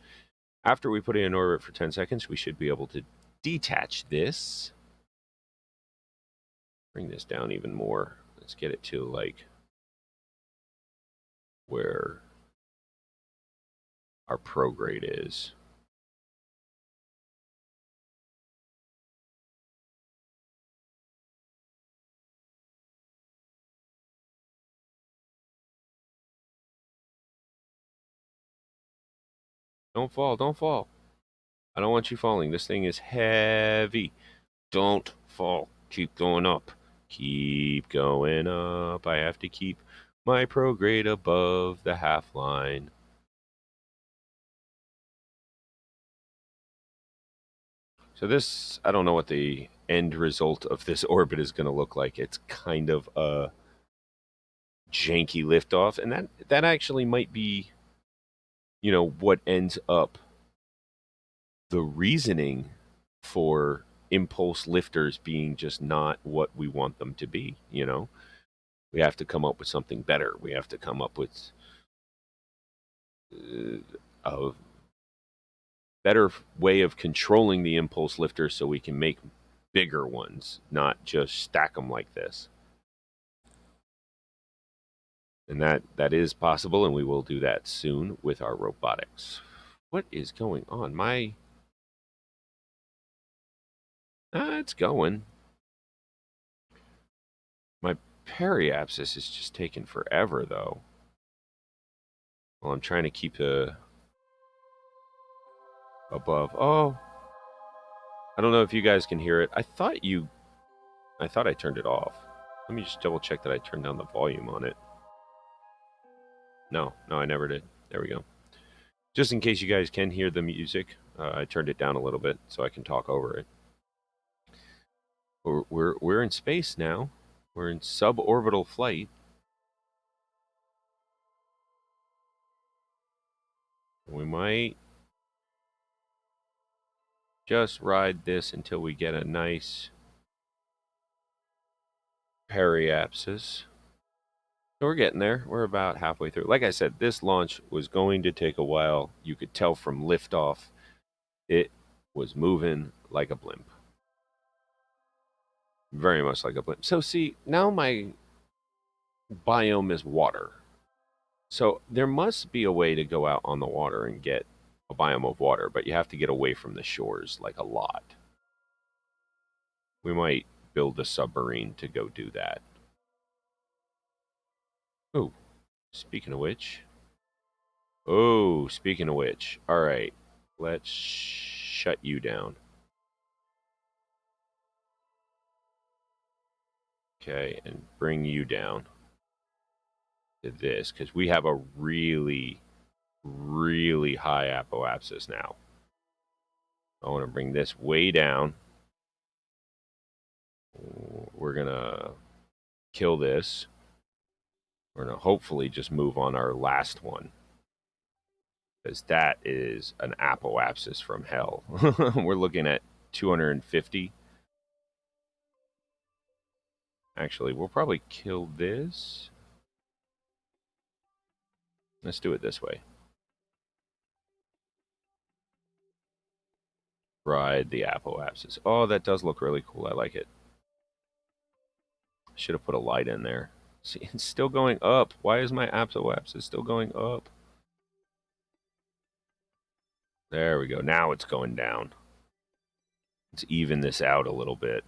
After we put it in orbit for 10 seconds, we should be able to detach this. Bring this down even more. Let's get it to like where our prograde is. Don't fall, don't fall. I don't want you falling. This thing is heavy. Don't fall. Keep going up. Keep going up. I have to keep my prograde above the half line. So this, I don't know what the end result of this orbit is going to look like. It's kind of a janky liftoff, and that actually might be, what ends up the reasoning for impulse lifters being just not what we want them to be. We have to come up with something better. We have to come up with a better way of controlling the impulse lifter so we can make bigger ones, not just stack them like this. And that is possible, and we will do that soon with our robotics. What is going on? It's going. My periapsis is just taking forever, though. Well, I'm trying to keep above. Oh, I don't know if you guys can hear it. I thought I turned it off. Let me just double check that I turned down the volume on it. No, I never did. There we go. Just in case you guys can hear the music, I turned it down a little bit so I can talk over it. We're in space now. We're in suborbital flight. We might just ride this until we get a nice periapsis. So we're getting there. We're about halfway through. Like I said, this launch was going to take a while. You could tell from liftoff, it was moving like a blimp. Very much like a blimp. So see, now my biome is water. So there must be a way to go out on the water and get a biome of water, but you have to get away from the shores like a lot. We might build a submarine to go do that. Oh, speaking of which. Oh, speaking of which. All right, let's shut you down. Okay, and bring you down to this because we have a really, really high apoapsis now. I want to bring this way down. We're going to kill this. We're going to hopefully just move on our last one because that is an apoapsis from hell. We're looking at 250. Actually, we'll probably kill this. Let's do it this way. Ride the apoapsis. Oh, that does look really cool. I like it. Should have put a light in there. See, it's still going up. Why is my apoapsis still going up? There we go. Now it's going down. Let's even this out a little bit.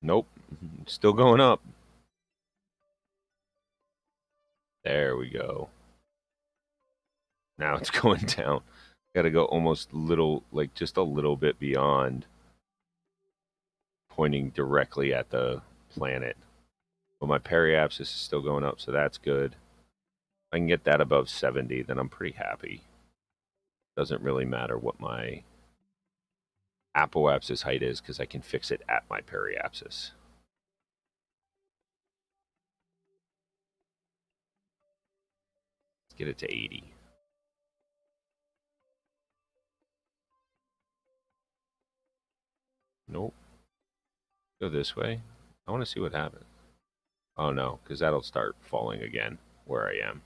Nope. Still going up. There we go. Now it's going down. Got to go almost little, like just a little bit beyond, pointing directly at the planet. But my periapsis is still going up, so that's good. If I can get that above 70, then I'm pretty happy. Doesn't really matter what my apoapsis height is because I can fix it at my periapsis. Let's get it to 80. Nope. Go this way. I want to see what happens. Oh no, because that'll start falling again where I am.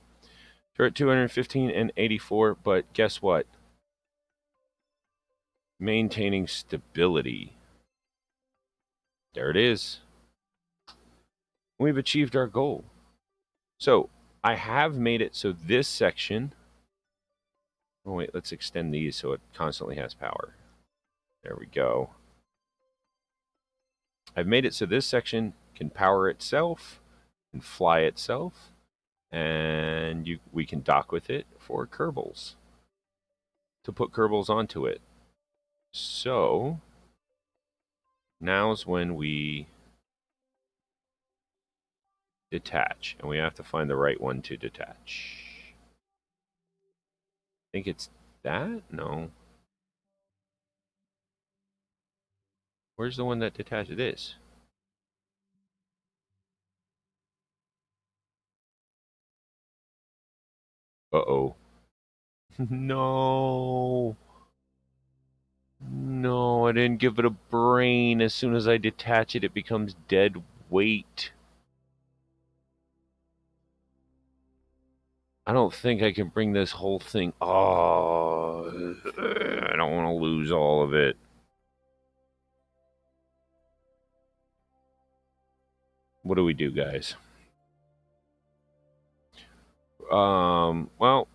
We're at 215 and 84, but guess what? Maintaining stability. There it is. We've achieved our goal. So I have made it so this section. Oh, wait, let's extend these so it constantly has power. There we go. I've made it so this section can power itself and fly itself, and we can dock with it for Kerbals to put Kerbals onto it. So now's when we detach, and we have to find the right one to detach. I think it's that? No. Where's the one that detaches this? Uh-oh. No. No, I didn't give it a brain. As soon as I detach it, it becomes dead weight. I don't think I can bring this whole thing. Oh, I don't want to lose all of it. What do we do, guys? Well,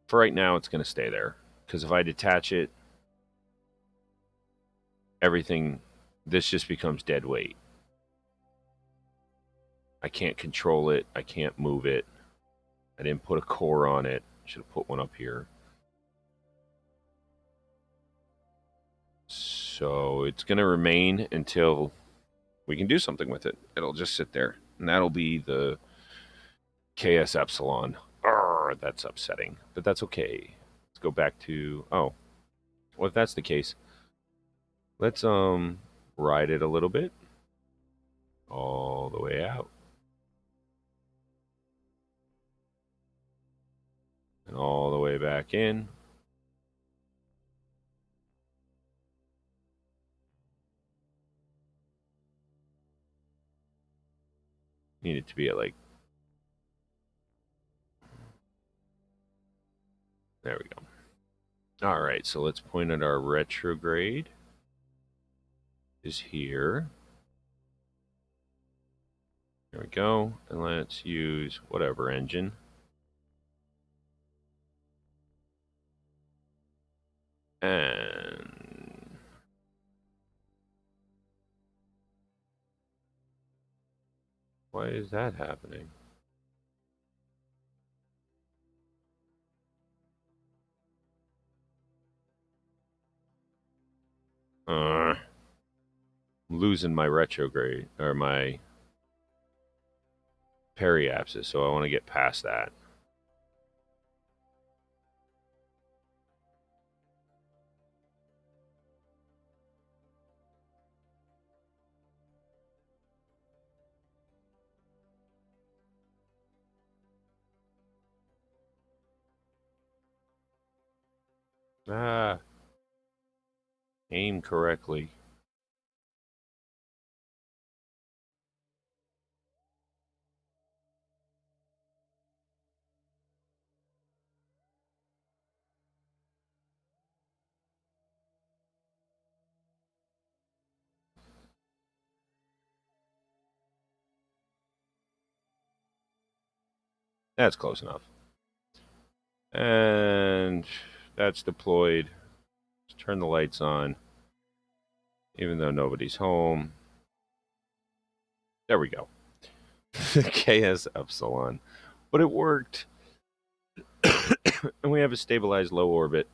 for right now, it's going to stay there. Because if I detach it, everything, this just becomes dead weight. I can't control it. I can't move it. I didn't put a core on it. Should have put one up here. So it's going to remain until we can do something with it. It'll just sit there. And that'll be the KS Upsilon. Arr, that's upsetting. But that's okay. Let's go back to... Oh, well, if that's the case, let's ride it a little bit. All the way out. And all the way back in. Need it to be at like... There we go. All right, so let's point at our retrograde. Is here. There we go. And let's use whatever engine. And why is that happening? I'm losing my retrograde or my periapsis, so I want to get past that. Ah, aim correctly. That's close enough. And that's deployed. Let's turn the lights on, even though nobody's home. There we go. KS Upsilon. But it worked. And we have a stabilized low orbit.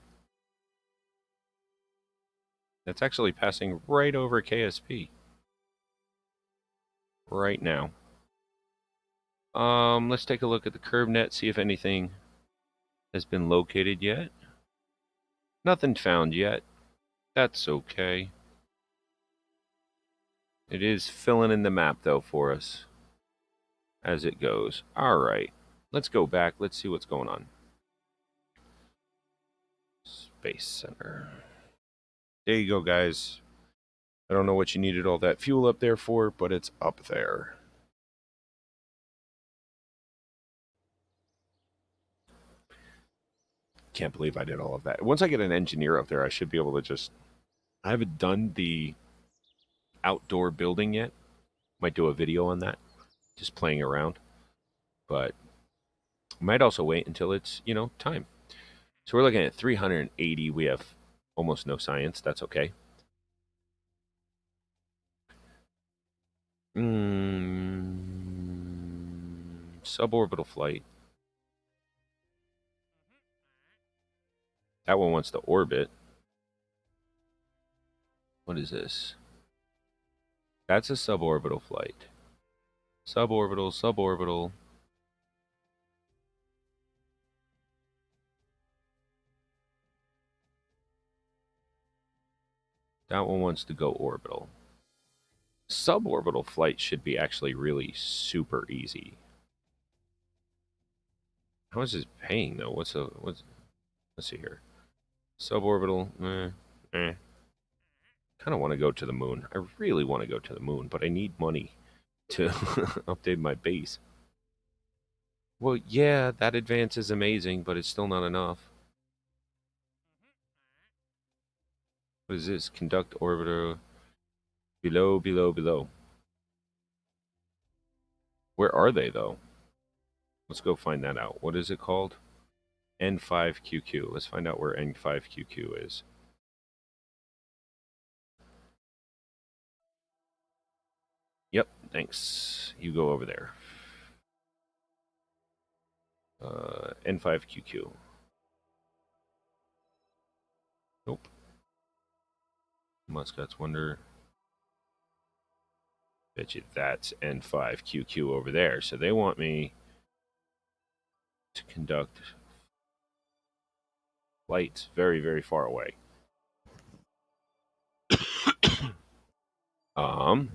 That's actually passing right over KSP. Right now. Let's take a look at the curve net, see if anything has been located yet. Nothing found yet. That's okay. It is filling in the map, though, for us as it goes. All right. Let's go back. Let's see what's going on. Space Center. There you go, guys. I don't know what you needed all that fuel up there for, but it's up there. Can't believe I did all of that. Once I get an engineer up there, I should be able to just... I haven't done the outdoor building yet. Might do a video on that. Just playing around. But might also wait until it's, time. So we're looking at 380. We have almost no science. That's okay. Suborbital flight. That one wants to orbit. What is this? That's a suborbital flight. Suborbital, suborbital. That one wants to go orbital. Suborbital flight should be actually really super easy. How much is it paying though? Let's see here. Suborbital, kind of want to go to the moon. I really want to go to the moon, but I need money to update my base. Well, yeah, that advance is amazing, but it's still not enough. What is this? Conduct orbiter below, below, below. Where are they, though? Let's go find that out. What is it called? N5QQ. Let's find out where N5QQ is. Yep, thanks. You go over there. N5QQ. Nope. Muscat's Wonder. Bet you that's N5QQ over there. So they want me to conduct flights very, very far away. Um,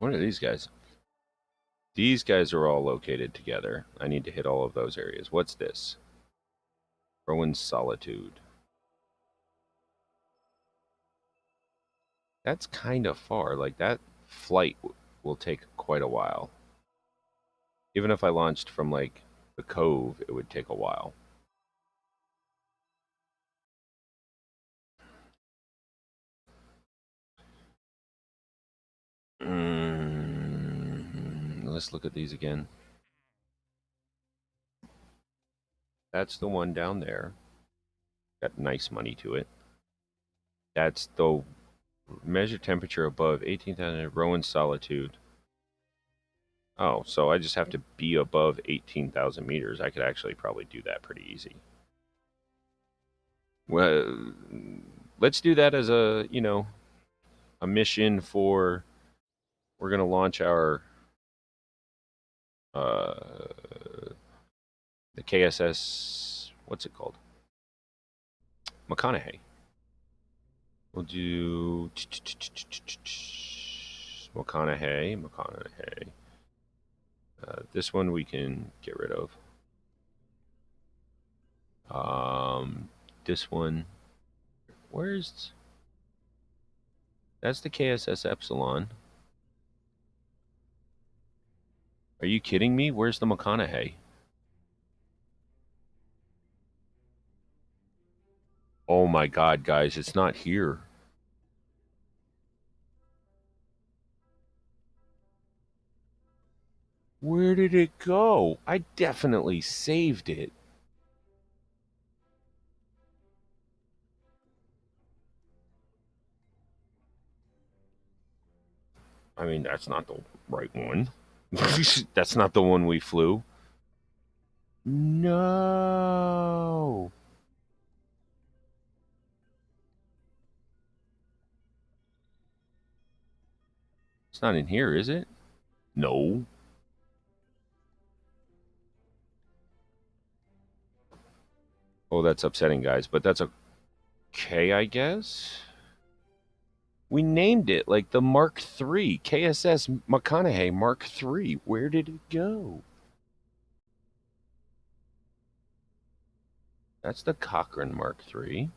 what are these guys? These guys are all located together. I need to hit all of those areas. What's this? Rowan's Solitude. That's kind of far. Like that flight will take quite a while. Even if I launched from like the Cove, it would take a while. Let's look at these again. That's the one down there. Got nice money to it. That's the measure temperature above 18,000 Rowan Solitude. Oh, so I just have to be above 18,000 meters. I could actually probably do that pretty easy. Well, let's do that as a, a mission for, we're going to launch our, the KSS, what's it called? McConaughey. We'll do McConaughey. This one we can get rid of. This one. That's the KSS Upsilon. Are you kidding me? Where's the McConaughey? Oh my God, guys, it's not here. Where did it go? I definitely saved it. I mean, that's not the right one. That's not the one we flew. No. It's not in here, is it? No. Oh, that's upsetting, guys, but that's okay, I guess. We named it like the Mark III, KSS McConaughey Mark III. Where did it go? That's the Cochrane Mark III.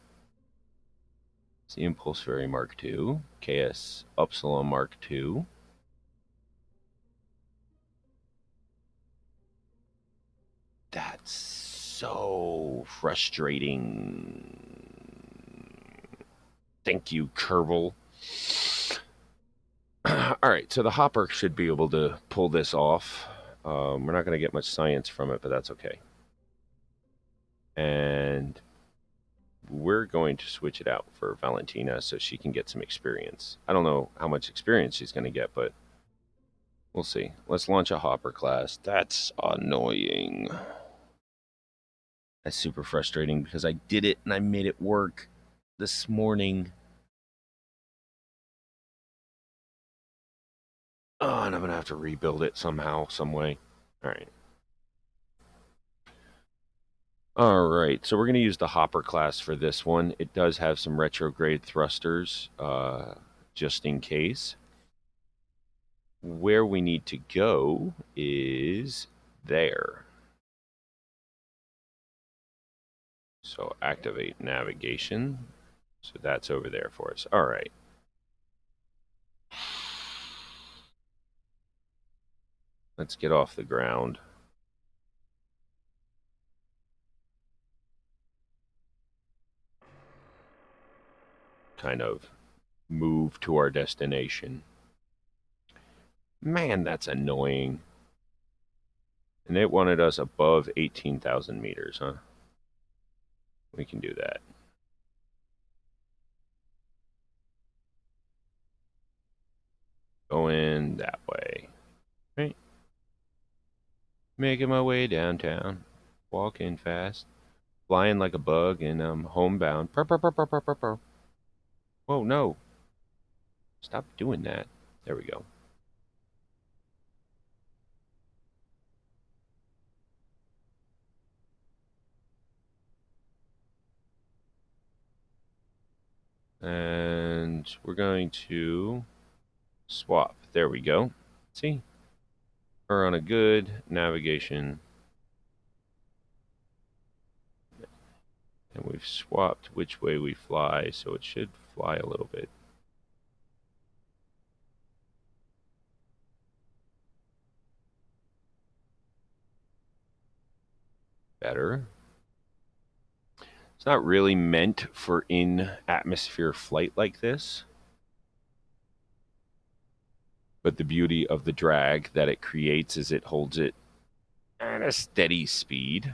It's the Impulse Ferry Mark II, KS Upsilon Mark II. That's so frustrating. Thank you, Kerbal. All right, so the hopper should be able to pull this off. We're not going to get much science from it, but that's okay. And we're going to switch it out for Valentina so she can get some experience. I don't know how much experience she's going to get, but we'll see. Let's launch a hopper class. That's annoying. That's super frustrating because I did it and I made it work this morning. Oh, and I'm going to have to rebuild it somehow, some way. All right. All right, so we're going to use the hopper class for this one. It does have some retrograde thrusters, just in case. Where we need to go is there. So activate navigation. So that's over there for us. All right. Let's get off the ground. Kind of move to our destination. Man, that's annoying. And it wanted us above 18,000 meters, huh? We can do that. Going that way. Right. Making my way downtown. Walking fast. flying like a bug and I'm homebound. Purr, purr, purr, purr, purr, purr, purr. Whoa, no. Stop doing that. There we go. And we're going to swap. There we go. See? We're on a good navigation. And we've swapped which way we fly, so it should fly a little bit better. It's not really meant for in-atmosphere flight like this, but the beauty of the drag that it creates is it holds it at a steady speed.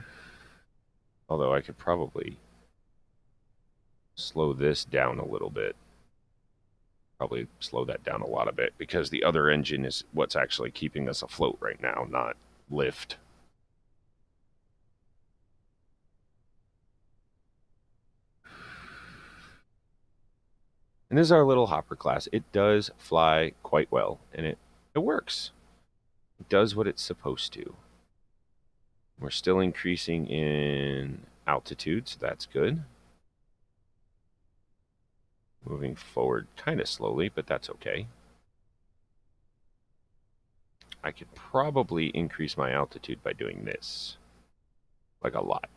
Although I could probably slow this down a little bit. Probably slow that down a lot of bit because the other engine is what's actually keeping us afloat right now, not lift. And this is our little hopper class. It does fly quite well, and it works. It does what it's supposed to. We're still increasing in altitude, so that's good. Moving forward kind of slowly, but that's okay. I could probably increase my altitude by doing this. Like a lot.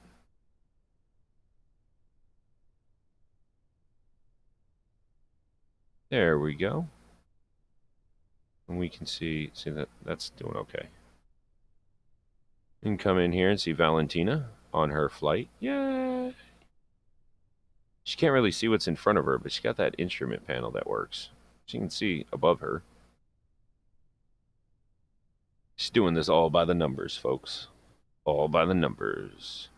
There we go. And we can see that that's doing okay. You can come in here and see Valentina on her flight. Yay! She can't really see what's in front of her, but she got that instrument panel that works. She can see above her. She's doing this all by the numbers, folks. All by the numbers.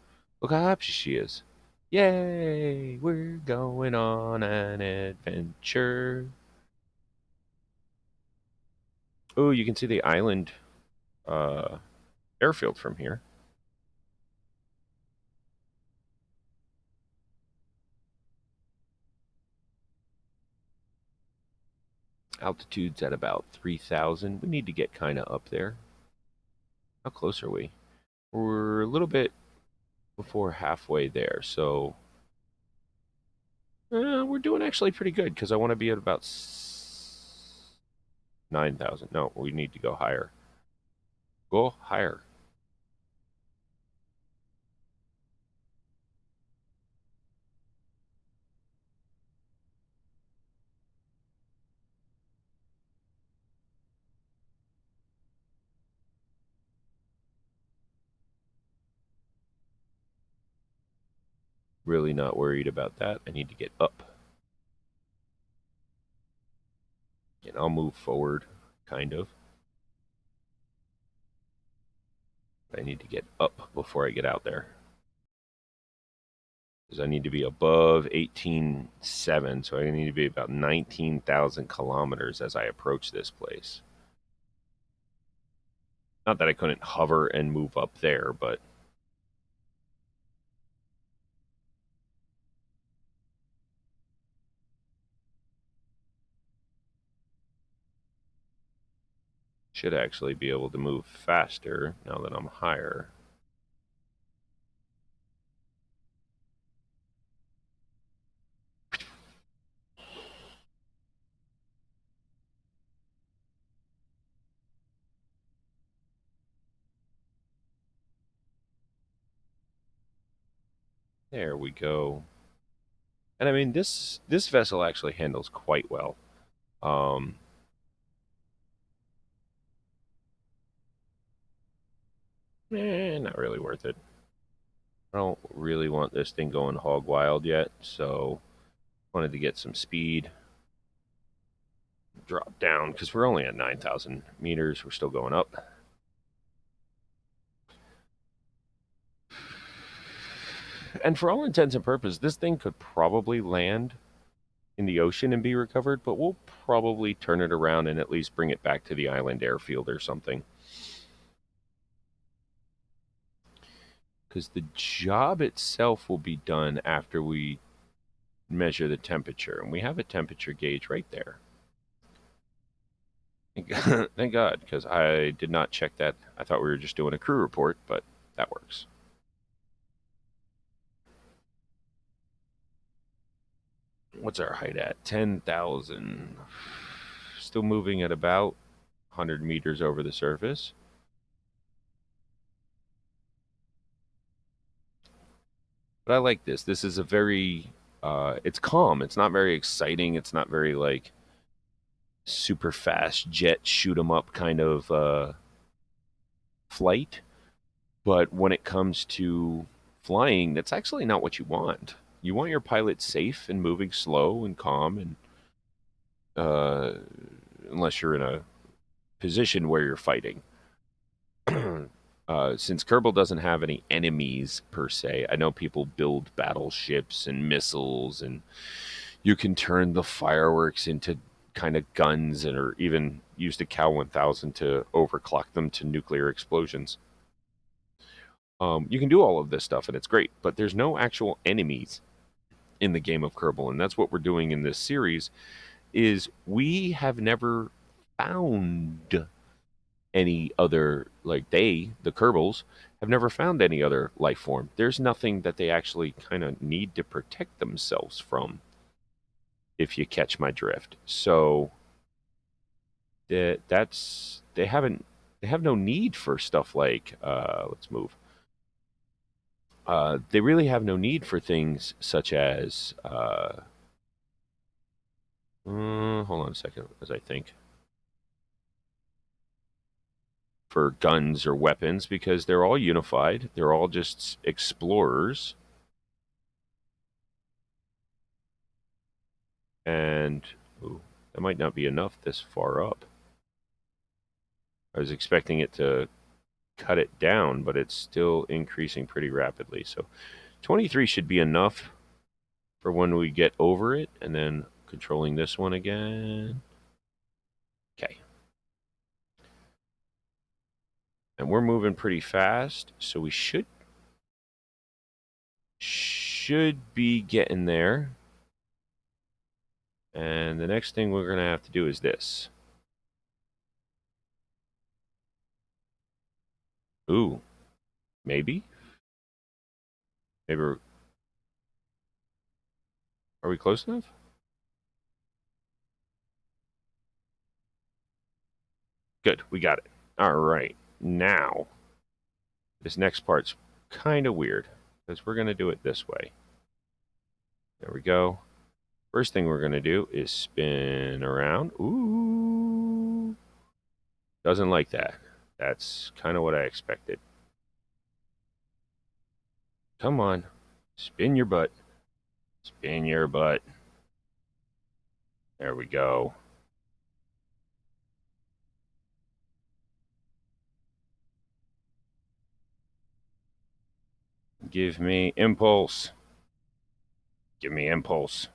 Look how happy she is. Yay! We're going on an adventure. Oh, you can see the island airfield from here. Altitude's at about 3,000. We need to get kind of up there. How close are we? We're a little bit before halfway there, so we're doing actually pretty good because I want to be at about 9,000. No, we need to go higher. Go higher. Really not worried about that. I need to get up. And I'll move forward, kind of. I need to get up before I get out there. Because I need to be above 18.7, so I need to be about 19,000 kilometers as I approach this place. Not that I couldn't hover and move up there, but should actually be able to move faster now that I'm higher. There we go. And I mean, this vessel actually handles quite well. Not really worth it. I don't really want this thing going hog wild yet, so wanted to get some speed. Drop down because we're only at 9,000 meters. We're still going up. And for all intents and purposes, this thing could probably land in the ocean and be recovered, but we'll probably turn it around and at least bring it back to the island airfield or something. because the job itself will be done after we measure the temperature, and we have a temperature gauge right there. Thank God, because I did not check that. I thought we were just doing a crew report, but that works. What's our height at? 10,000. Still moving at about 100 meters over the surface. But I like this. This is a very, it's calm. It's not very exciting. It's not very like super fast jet shoot 'em up kind of flight. But when it comes to flying, that's actually not what you want. You want your pilot safe and moving slow and calm, and uh, unless you're in a position where you're fighting. Since Kerbal doesn't have any enemies per se, I know people build battleships and missiles, and you can turn the fireworks into kind of guns, and or even use the Cal 1000 to overclock them to nuclear explosions. You can do all of this stuff, and it's great, but there's no actual enemies in the game of Kerbal, and that's what we're doing in this series. Is we have never found any other, like the Kerbals have never found any other life form. There's nothing that they actually kind of need to protect themselves from, if you catch my drift. So that's they have no need for stuff like let's move. They really have no need for things such as hold on a second as I think, for guns or weapons, because they're all unified. They're all just explorers. And ooh, that might not be enough this far up. I was expecting it to cut it down, but it's still increasing pretty rapidly. So 23 should be enough for when we get over it, and then controlling this one again. Okay. And we're moving pretty fast, so we should be getting there. And the next thing we're going to have to do is this. Ooh, maybe? Maybe are we close enough? Good, we got it. All right, now, this next part's kind of weird, because we're going to do it this way. There we go. First thing we're going to do is spin around. Ooh. Doesn't like that. That's kind of what I expected. Come on. Spin your butt. Spin your butt. There we go. Give me impulse. Give me impulse.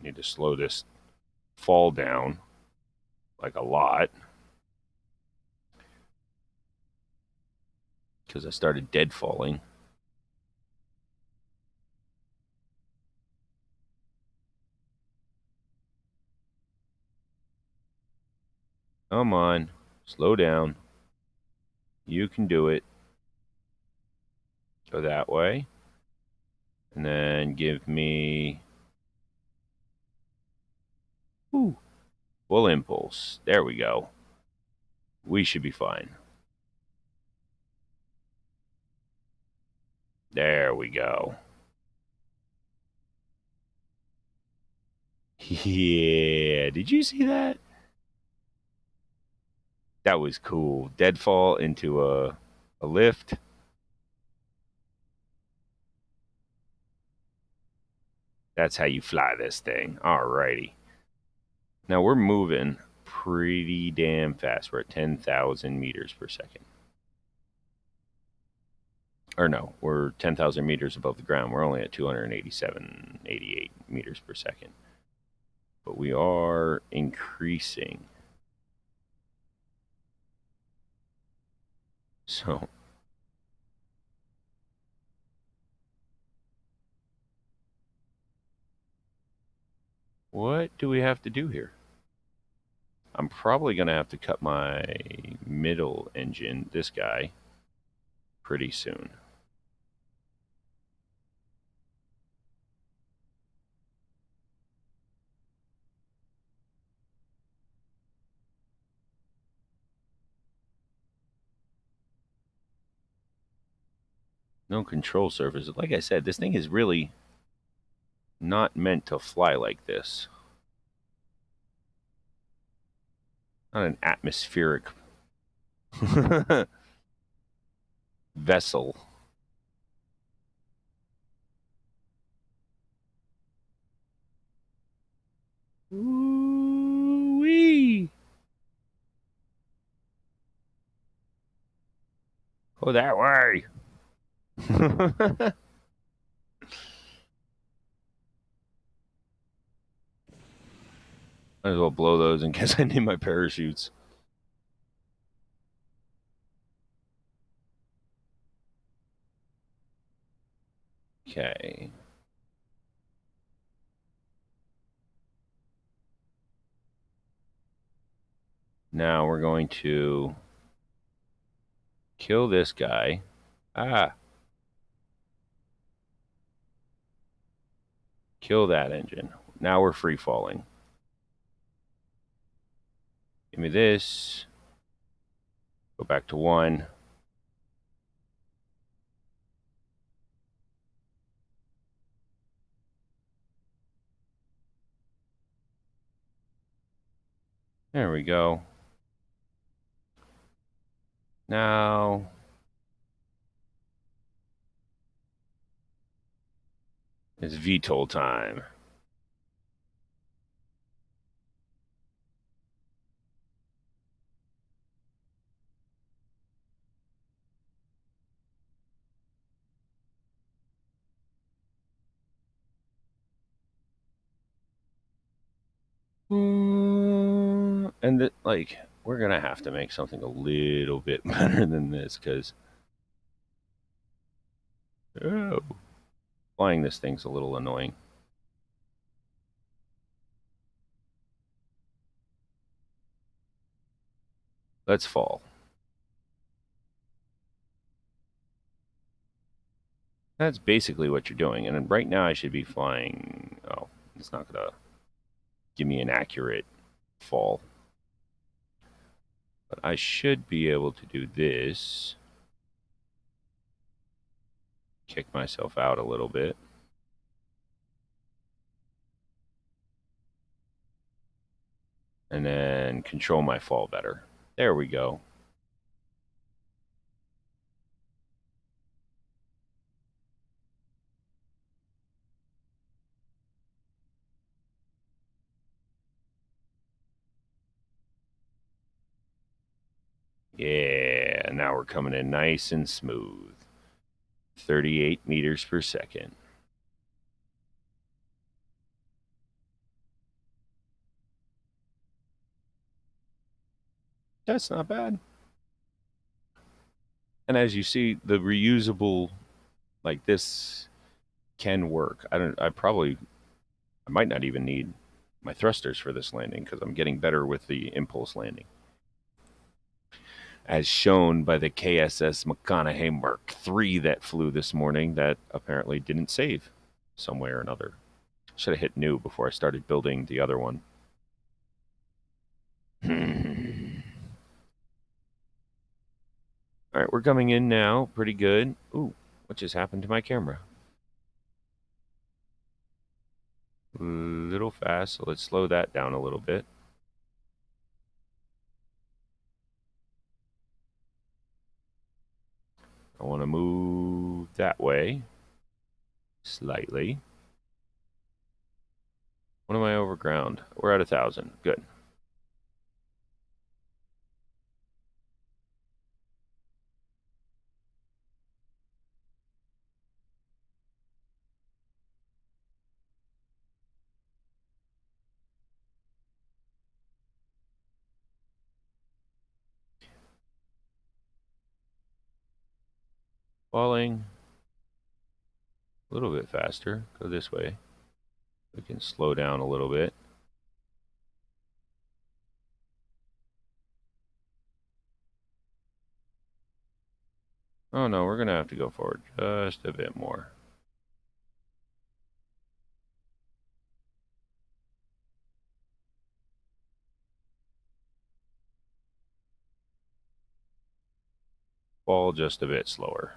Need to slow this fall down like a lot, because I started dead falling. Come on. Slow down. You can do it. Go that way. And then give me full impulse. There we go. We should be fine. There we go. Yeah, did you see that? That was cool. Deadfall into a lift. That's how you fly this thing. Alrighty. Now we're moving pretty damn fast. We're at 10,000 meters per second. Or no, we're 10,000 meters above the ground. We're only at 287, 88 meters per second. But we are increasing. So, what do we have to do here? I'm probably going to have to cut my middle engine, this guy, pretty soon. No control surface. Like I said, this thing is really not meant to fly like this. Not an atmospheric vessel. Ooh-wee. Go that way. Might as well blow those in case I need my parachutes. Okay. Now we're going to kill this guy. Ah. Kill that engine. Now we're free falling. Give me this. Go back to 1. There we go. Now it's VTOL time. And like, we're gonna have to make something a little bit better than this because flying this thing's a little annoying. Let's fall. That's basically what you're doing. And right now I should be flying. Oh, it's not gonna give me an accurate fall. But I should be able to do this. Kick myself out a little bit. And then control my fall better. There we go. Yeah, now we're coming in nice and smooth. 38 meters per second. That's not bad. And as you see, the reusable like this can work. I might not even need my thrusters for this landing because I'm getting better with the impulse landing. As shown by the KSS McConaughey Mark III that flew this morning that apparently didn't save some way or another. Should have hit new before I started building the other one. All right, we're coming in now. Pretty good. Ooh, what just happened to my camera? A little fast, so let's slow that down a little bit. I want to move that way slightly. What am I over ground? We're at 1,000. Good. Falling a little bit faster. Go this way. We can slow down a little bit. Oh no, we're going to have to go forward just a bit more. Fall just a bit slower.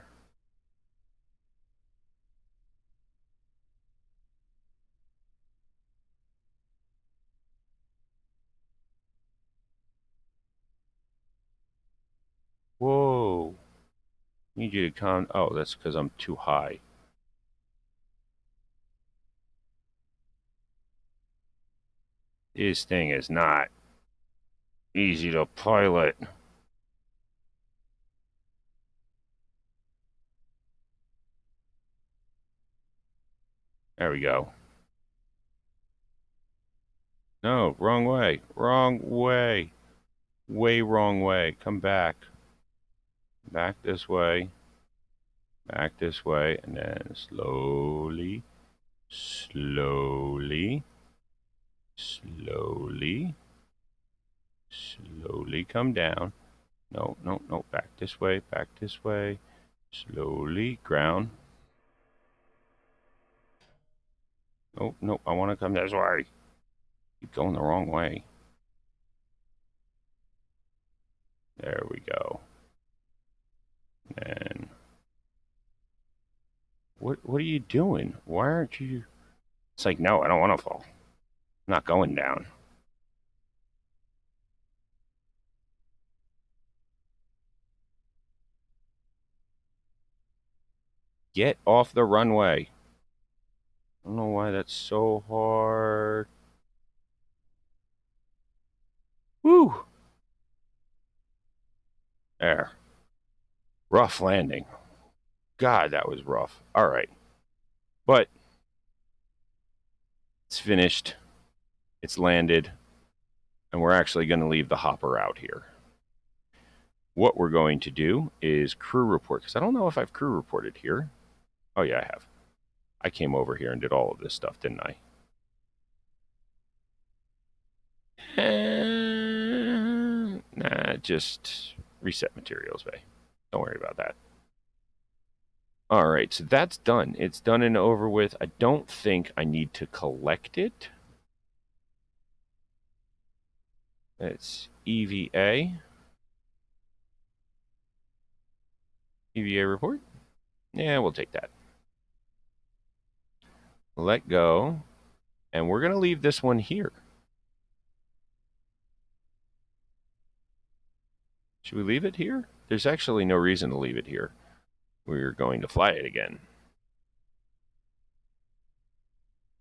Whoa. Need you to calm. Oh, that's because I'm too high. This thing is not easy to pilot. There we go. No, wrong way. Wrong way. Way wrong way. Come back. Back this way. Back this way. And then slowly, slowly, slowly, slowly come down. No, no, no. Back this way. Back this way. Slowly. Ground. Oh, no. I want to come this way. Keep going the wrong way. There we go. And what are you doing? Why aren't you? It's like, no, I don't want to fall. I'm not going down. Get off the runway. I don't know why that's so hard. Woo! There. Rough landing. God, that was rough. All right. But it's finished. It's landed. And we're actually going to leave the hopper out here. What we're going to do is crew report. Because I don't know if I've crew reported here. Oh, yeah, I have. I came over here and did all of this stuff, didn't I? Nah, just reset materials bay. Don't worry about that. All right, so that's done. It's done and over with. I don't think I need to collect it. It's EVA. EVA report. Yeah, we'll take that. Let go. And we're going to leave this one here. Should we leave it here? There's actually no reason to leave it here. We're going to fly it again.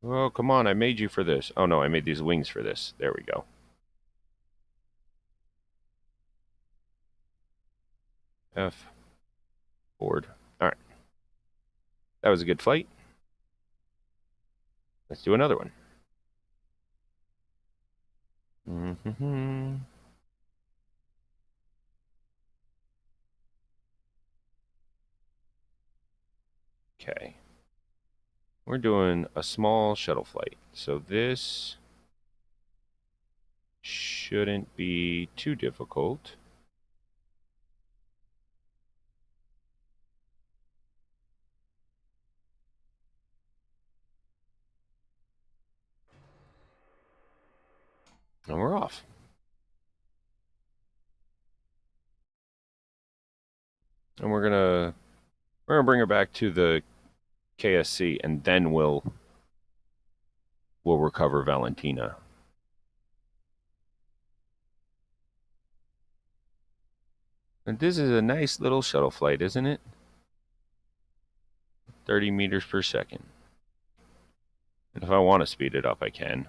Oh, come on. I made you for this. Oh, no, I made these wings for this. There we go. F. Board. All right. That was a good flight. Let's do another one. Mm-hmm. Okay. We're doing a small shuttle flight. So this shouldn't be too difficult. And we're off. And we're gonna bring her back to the KSC, and then we'll recover Valentina. And this is a nice little shuttle flight, isn't it? 30 meters per second. And if I want to speed it up, I can.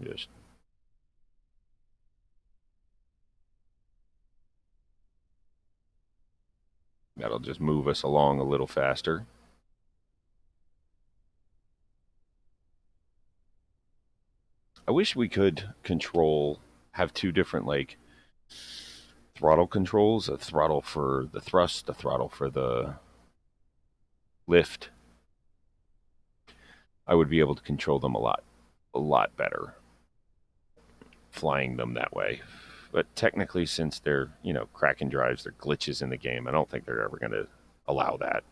Just that'll just move us along a little faster. I wish we could control have two different like throttle controls, a throttle for the thrust, a throttle for the lift, I would be able to control them a lot better flying them that way. But technically, since they're, Kraken drives, they're glitches in the game, I don't think they're ever going to allow that.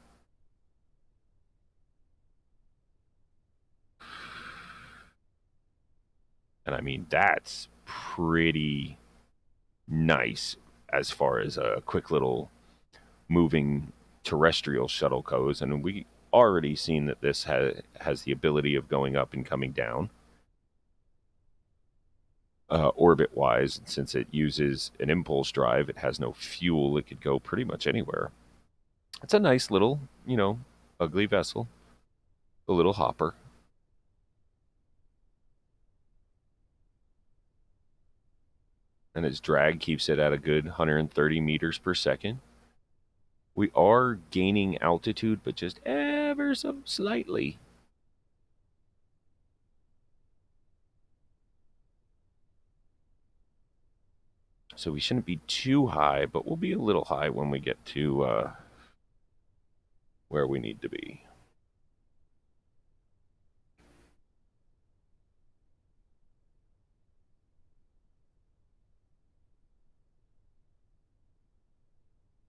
And I mean, that's pretty nice as far as a quick little moving terrestrial shuttle goes. And we already seen that this has the ability of going up and coming down orbit wise. Since it uses an impulse drive, it has no fuel, it could go pretty much anywhere. It's a nice little, ugly vessel, a little hopper. And its drag keeps it at a good 130 meters per second. We are gaining altitude, but just ever so slightly. So we shouldn't be too high, but we'll be a little high when we get to where we need to be.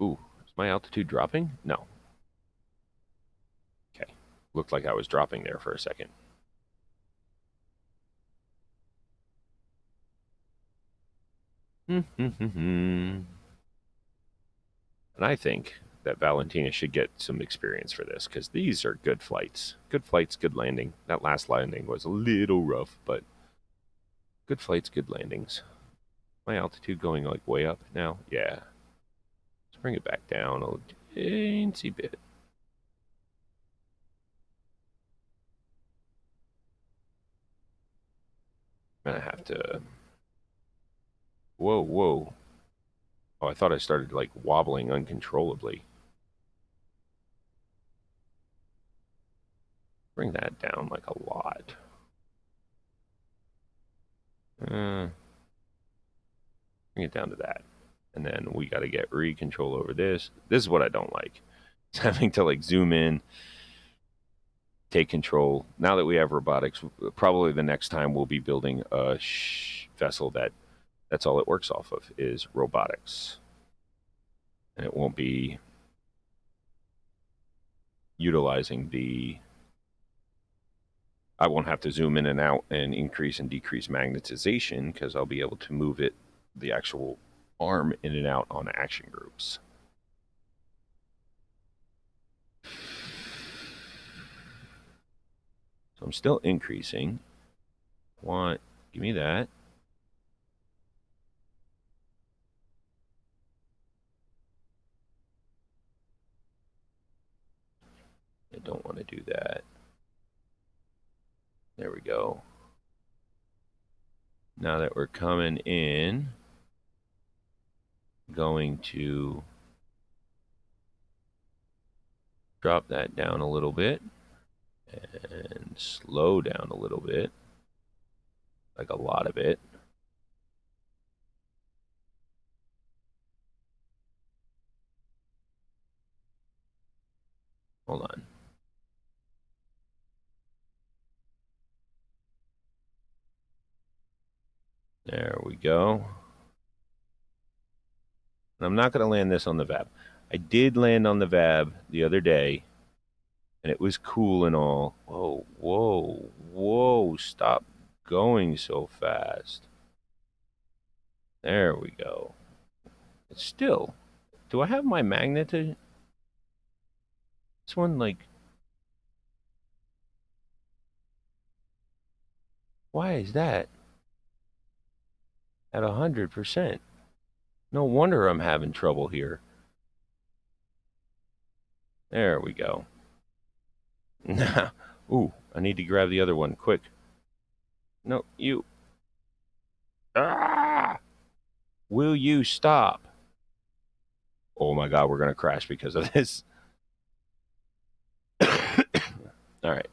Ooh, is my altitude dropping? No. Okay. Looked like I was dropping there for a second. And I think that Valentina should get some experience for this because these are good flights. Good flights, good landing. That last landing was a little rough, but good flights, good landings. My altitude going like way up now? Yeah. Let's bring it back down a teensy bit. I'm gonna have to. Whoa, whoa. Oh, I thought I started like wobbling uncontrollably. Bring that down like a lot. Bring it down to that. And then we got to get re-control over this. This is what I don't like. It's having to like zoom in, take control. Now that we have robotics, probably the next time we'll be building a vessel that's all it works off of is robotics. And it won't be utilizing I won't have to zoom in and out and increase and decrease magnetization because I'll be able to move the actual arm in and out on action groups. So I'm still increasing. Give me that. I don't want to do that. There we go. Now that we're coming in, going to drop that down a little bit and slow down a little bit, like a lot of it. Hold on. There we go. And I'm not going to land this on the VAB. I did land on the VAB the other day, and it was cool and all. Whoa, whoa, whoa. Stop going so fast. There we go. It's still. Do I have my magnet? This one, like. Why is that? At 100%. No wonder I'm having trouble here. There we go. Ooh, I need to grab the other one quick. No, you. Ah! Will you stop? Oh my God, we're going to crash because of this. All right.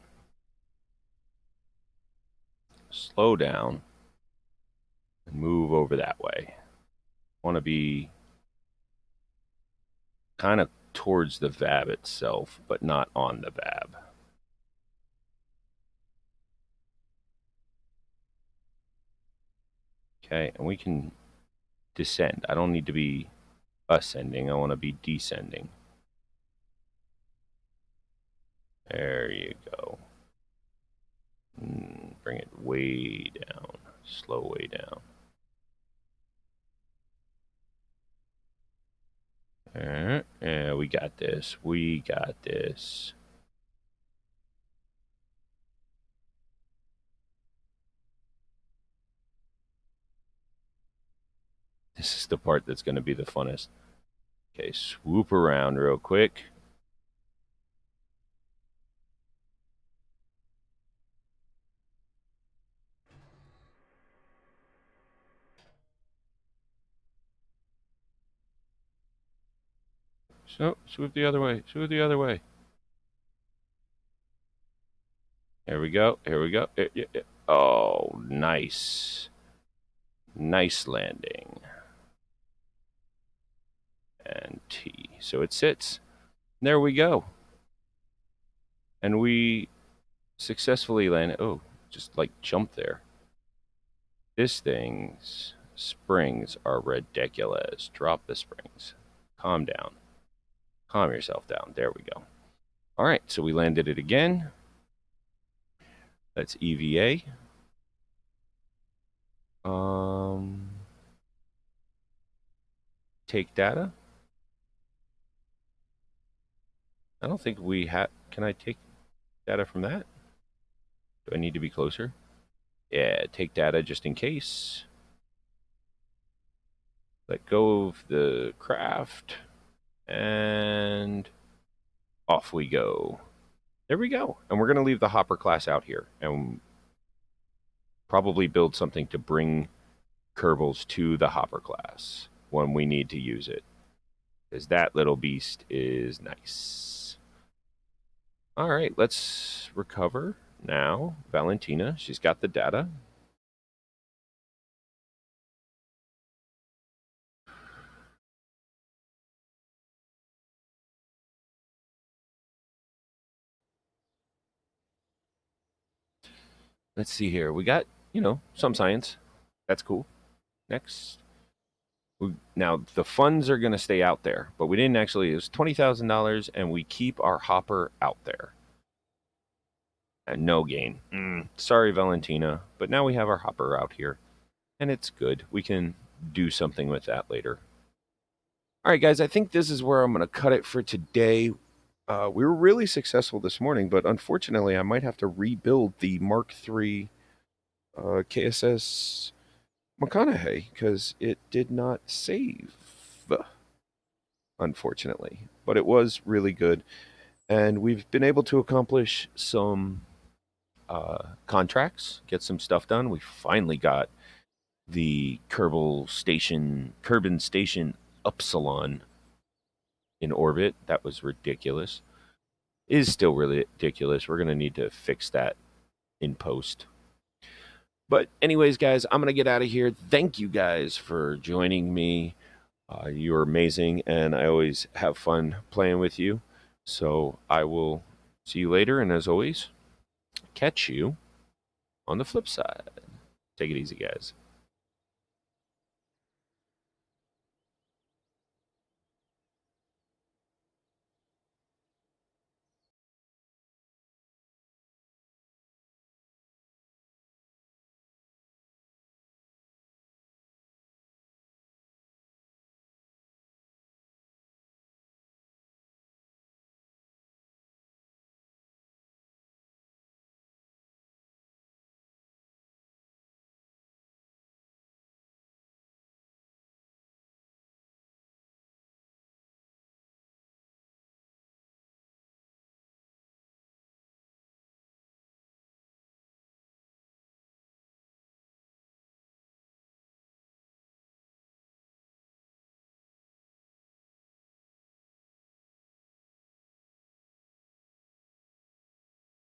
Slow down. move over that way. Want to be kind of towards the VAB itself, but not on the VAB. Okay, and we can descend. I don't need to be ascending. I want to be descending. There you go. Bring it way down. Slow way down. Yeah, we got this. We got this. This is the part that's going to be the funnest. Okay, swoop around real quick. So, swoop the other way. Swoop the other way. Here we go. Here we go. Oh, nice. Nice landing. And T. So it sits. There we go. And we successfully landed. Oh, just like jumped there. This thing's springs are ridiculous. Drop the springs. Calm down. Calm yourself down. There we go. All right, so we landed it again. Let's EVA. Take data. I don't think we have. Can I take data from that? Do I need to be closer? Yeah, take data just in case. Let go of the craft. And off we go. There we go. And we're going to leave the hopper class out here and probably build something to bring Kerbals to the hopper class when we need to use it. Because that little beast is nice. All right, let's recover now. Valentina, she's got the data. Let's see here. We got, some science. That's cool. Next. Now, the funds are going to stay out there, but we didn't actually. It was $20,000, and we keep our hopper out there. And no gain. Sorry, Valentina, but now we have our hopper out here, and it's good. We can do something with that later. All right, guys, I think this is where I'm going to cut it for today. We were really successful this morning, but unfortunately, I might have to rebuild the Mark III KSS McConaughey because it did not save, unfortunately. But it was really good, and we've been able to accomplish some contracts, get some stuff done. We finally got the Kerbal Kerbin Station Upsilon in orbit. That was ridiculous. It is still really ridiculous. We're going to need to fix that in post. But anyways, guys, I'm going to get out of here. Thank you guys for joining me. You're amazing, and I always have fun playing with you. So I will see you later, and as always, catch you on the flip side. Take it easy, guys.